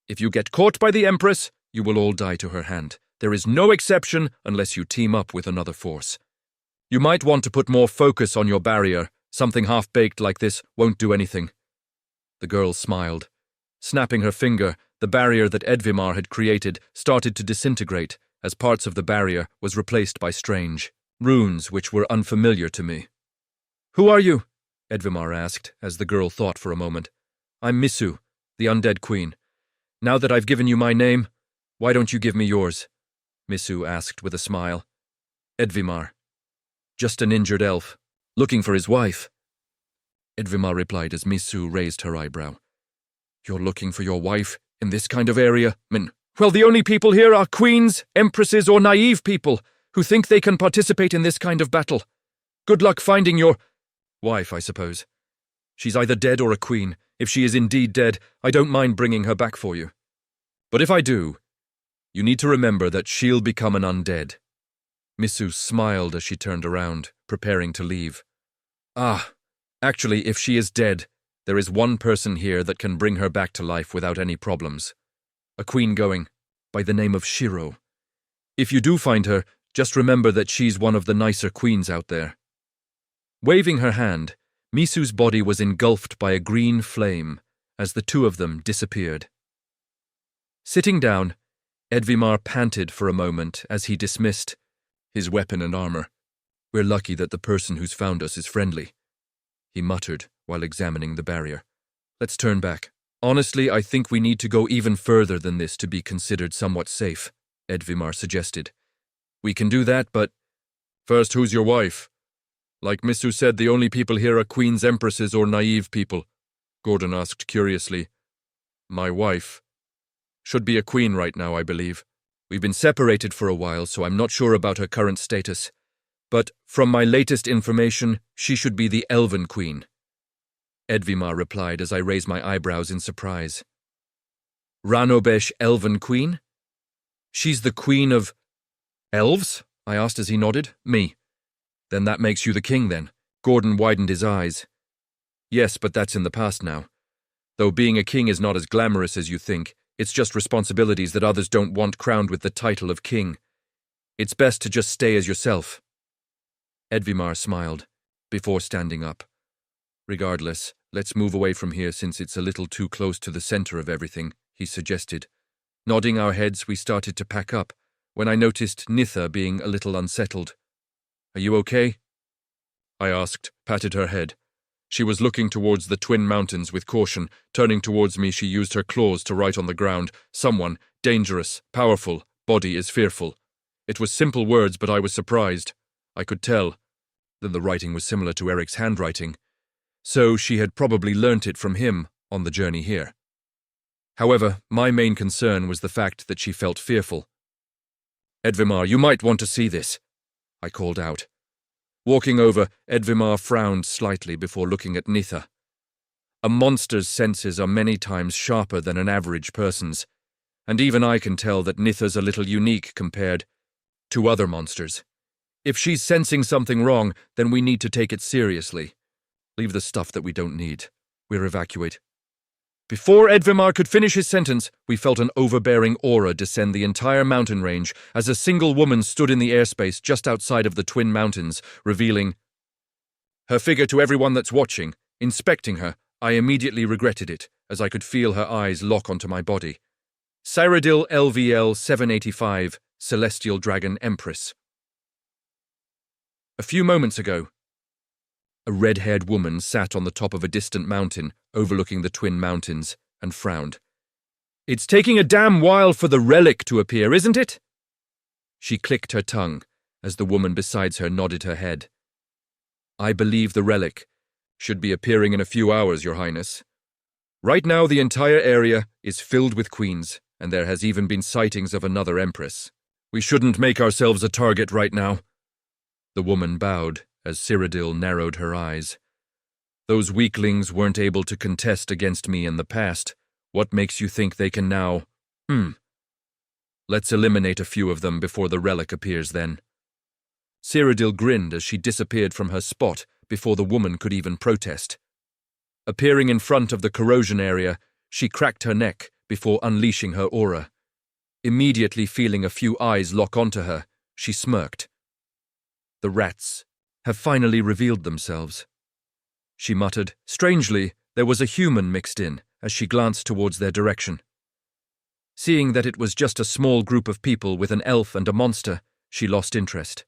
If you get caught by the Empress, you will all die to her hand. There is no exception unless you team up with another force. You might want to put more focus on your barrier. Something half-baked like this won't do anything. The girl smiled. Snapping her finger, the barrier that Edvimar had created started to disintegrate as parts of the barrier was replaced by strange runes which were unfamiliar to me. "Who are you?" Edvimar asked as the girl thought for a moment. "I'm Misu, the undead queen. Now that I've given you my name, why don't you give me yours?" Misu asked with a smile. Edvimar. "Just an injured elf, looking for his wife." Edvimar replied as Misu raised her eyebrow. "You're looking for your wife in this kind of area, Min? Well, the only people here are queens, empresses, or naive people who think they can participate in this kind of battle. Good luck finding your wife, I suppose. She's either dead or a queen. If she is indeed dead, I don't mind bringing her back for you. But if I do, you need to remember that she'll become an undead." Misu smiled as she turned around, preparing to leave. Actually, if she is dead, there is one person here that can bring her back to life without any problems. A queen going by the name of Shiro. If you do find her, just remember that she's one of the nicer queens out there." Waving her hand, Misu's body was engulfed by a green flame as the two of them disappeared. Sitting down, Edvimar panted for a moment as he dismissed his weapon and armor. "We're lucky that the person who's found us is friendly," he muttered while examining the barrier. "Let's turn back. Honestly, I think we need to go even further than this to be considered somewhat safe," Edvimar suggested. "We can do that, but First, who's your wife? Like Missu said, the only people here are queens, empresses, or naive people, Gordon asked curiously. My wife. Should be a queen right now, I believe. We've been separated for a while, so I'm not sure about her current status. But from my latest information, she should be the Elven Queen. Edvimar replied as I raised my eyebrows in surprise. Ranobesh Elven Queen? She's the queen of elves? I asked as he nodded. Me. Then that makes you the king, then. Gordon widened his eyes. Yes, but that's in the past now. Though being a king is not as glamorous as you think, it's just responsibilities that others don't want crowned with the title of king. It's best to just stay as yourself. Edvimar smiled, before standing up. Regardless, let's move away from here since it's a little too close to the center of everything, he suggested. Nodding our heads, we started to pack up, when I noticed Nitha being a little unsettled. Are you okay? I asked, patted her head. She was looking towards the twin mountains with caution. Turning towards me, she used her claws to write on the ground, "Someone, dangerous, powerful, body is fearful." It was simple words, but I was surprised. I could tell. Then the writing was similar to Eric's handwriting. So she had probably learnt it from him on the journey here. However, my main concern was the fact that she felt fearful. Edvimar, you might want to see this, I called out. Walking over, Edvimar frowned slightly before looking at Nitha. A monster's senses are many times sharper than an average person's, and even I can tell that Nitha's a little unique compared to other monsters. If she's sensing something wrong, then we need to take it seriously. Leave the stuff that we don't need. We'll evacuate. Before Edvimar could finish his sentence, we felt an overbearing aura descend the entire mountain range as a single woman stood in the airspace just outside of the twin mountains, revealing her figure to everyone that's watching. Inspecting her, I immediately regretted it, as I could feel her eyes lock onto my body. Cyrodiil LVL 785, Celestial Dragon Empress. A few moments ago, a red-haired woman sat on the top of a distant mountain overlooking the twin mountains and frowned. It's taking a damn while for the relic to appear, isn't it? She clicked her tongue as the woman beside her nodded her head. I believe the relic should be appearing in a few hours, Your Highness. Right now the entire area is filled with queens, and there has even been sightings of another empress. We shouldn't make ourselves a target right now. The woman bowed as Cyrodiil narrowed her eyes. Those weaklings weren't able to contest against me in the past. What makes you think they can now? Let's eliminate a few of them before the relic appears then. Cyrodiil grinned as she disappeared from her spot before the woman could even protest. Appearing in front of the corrosion area, she cracked her neck before unleashing her aura. Immediately feeling a few eyes lock onto her, she smirked. The rats have finally revealed themselves. She muttered. Strangely, there was a human mixed in as she glanced towards their direction. Seeing that it was just a small group of people with an elf and a monster, she lost interest.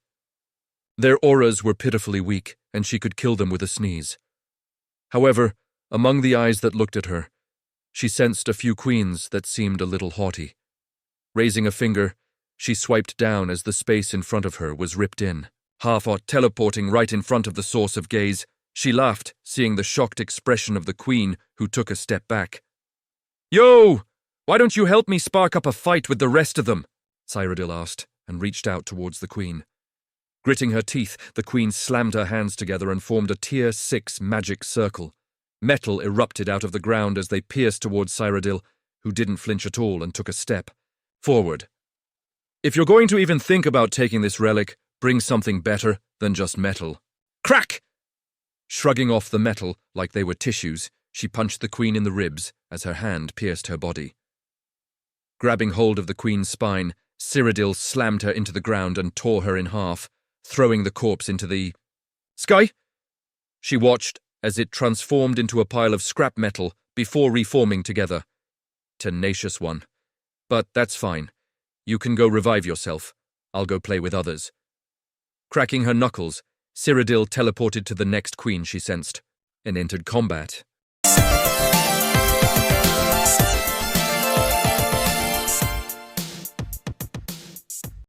Their auras were pitifully weak, and she could kill them with a sneeze. However, among the eyes that looked at her, she sensed a few queens that seemed a little haughty. Raising a finger, she swiped down as the space in front of her was ripped in. Half-out teleporting right in front of the source of gaze, she laughed, seeing the shocked expression of the queen, who took a step back. Yo! Why don't you help me spark up a fight with the rest of them? Cyrodiil asked, and reached out towards the queen. Gritting her teeth, the queen slammed her hands together and formed a Tier 6 magic circle. Metal erupted out of the ground as they pierced towards Cyrodiil, who didn't flinch at all and took a step forward. If you're going to even think about taking this relic, bring something better than just metal. Crack! Shrugging off the metal like they were tissues, she punched the queen in the ribs as her hand pierced her body. Grabbing hold of the queen's spine, Cyrodiil slammed her into the ground and tore her in half, throwing the corpse into the sky. She watched as it transformed into a pile of scrap metal before reforming together. Tenacious one. But that's fine. You can go revive yourself. I'll go play with others. Cracking her knuckles, Cyrodiil teleported to the next queen she sensed and entered combat.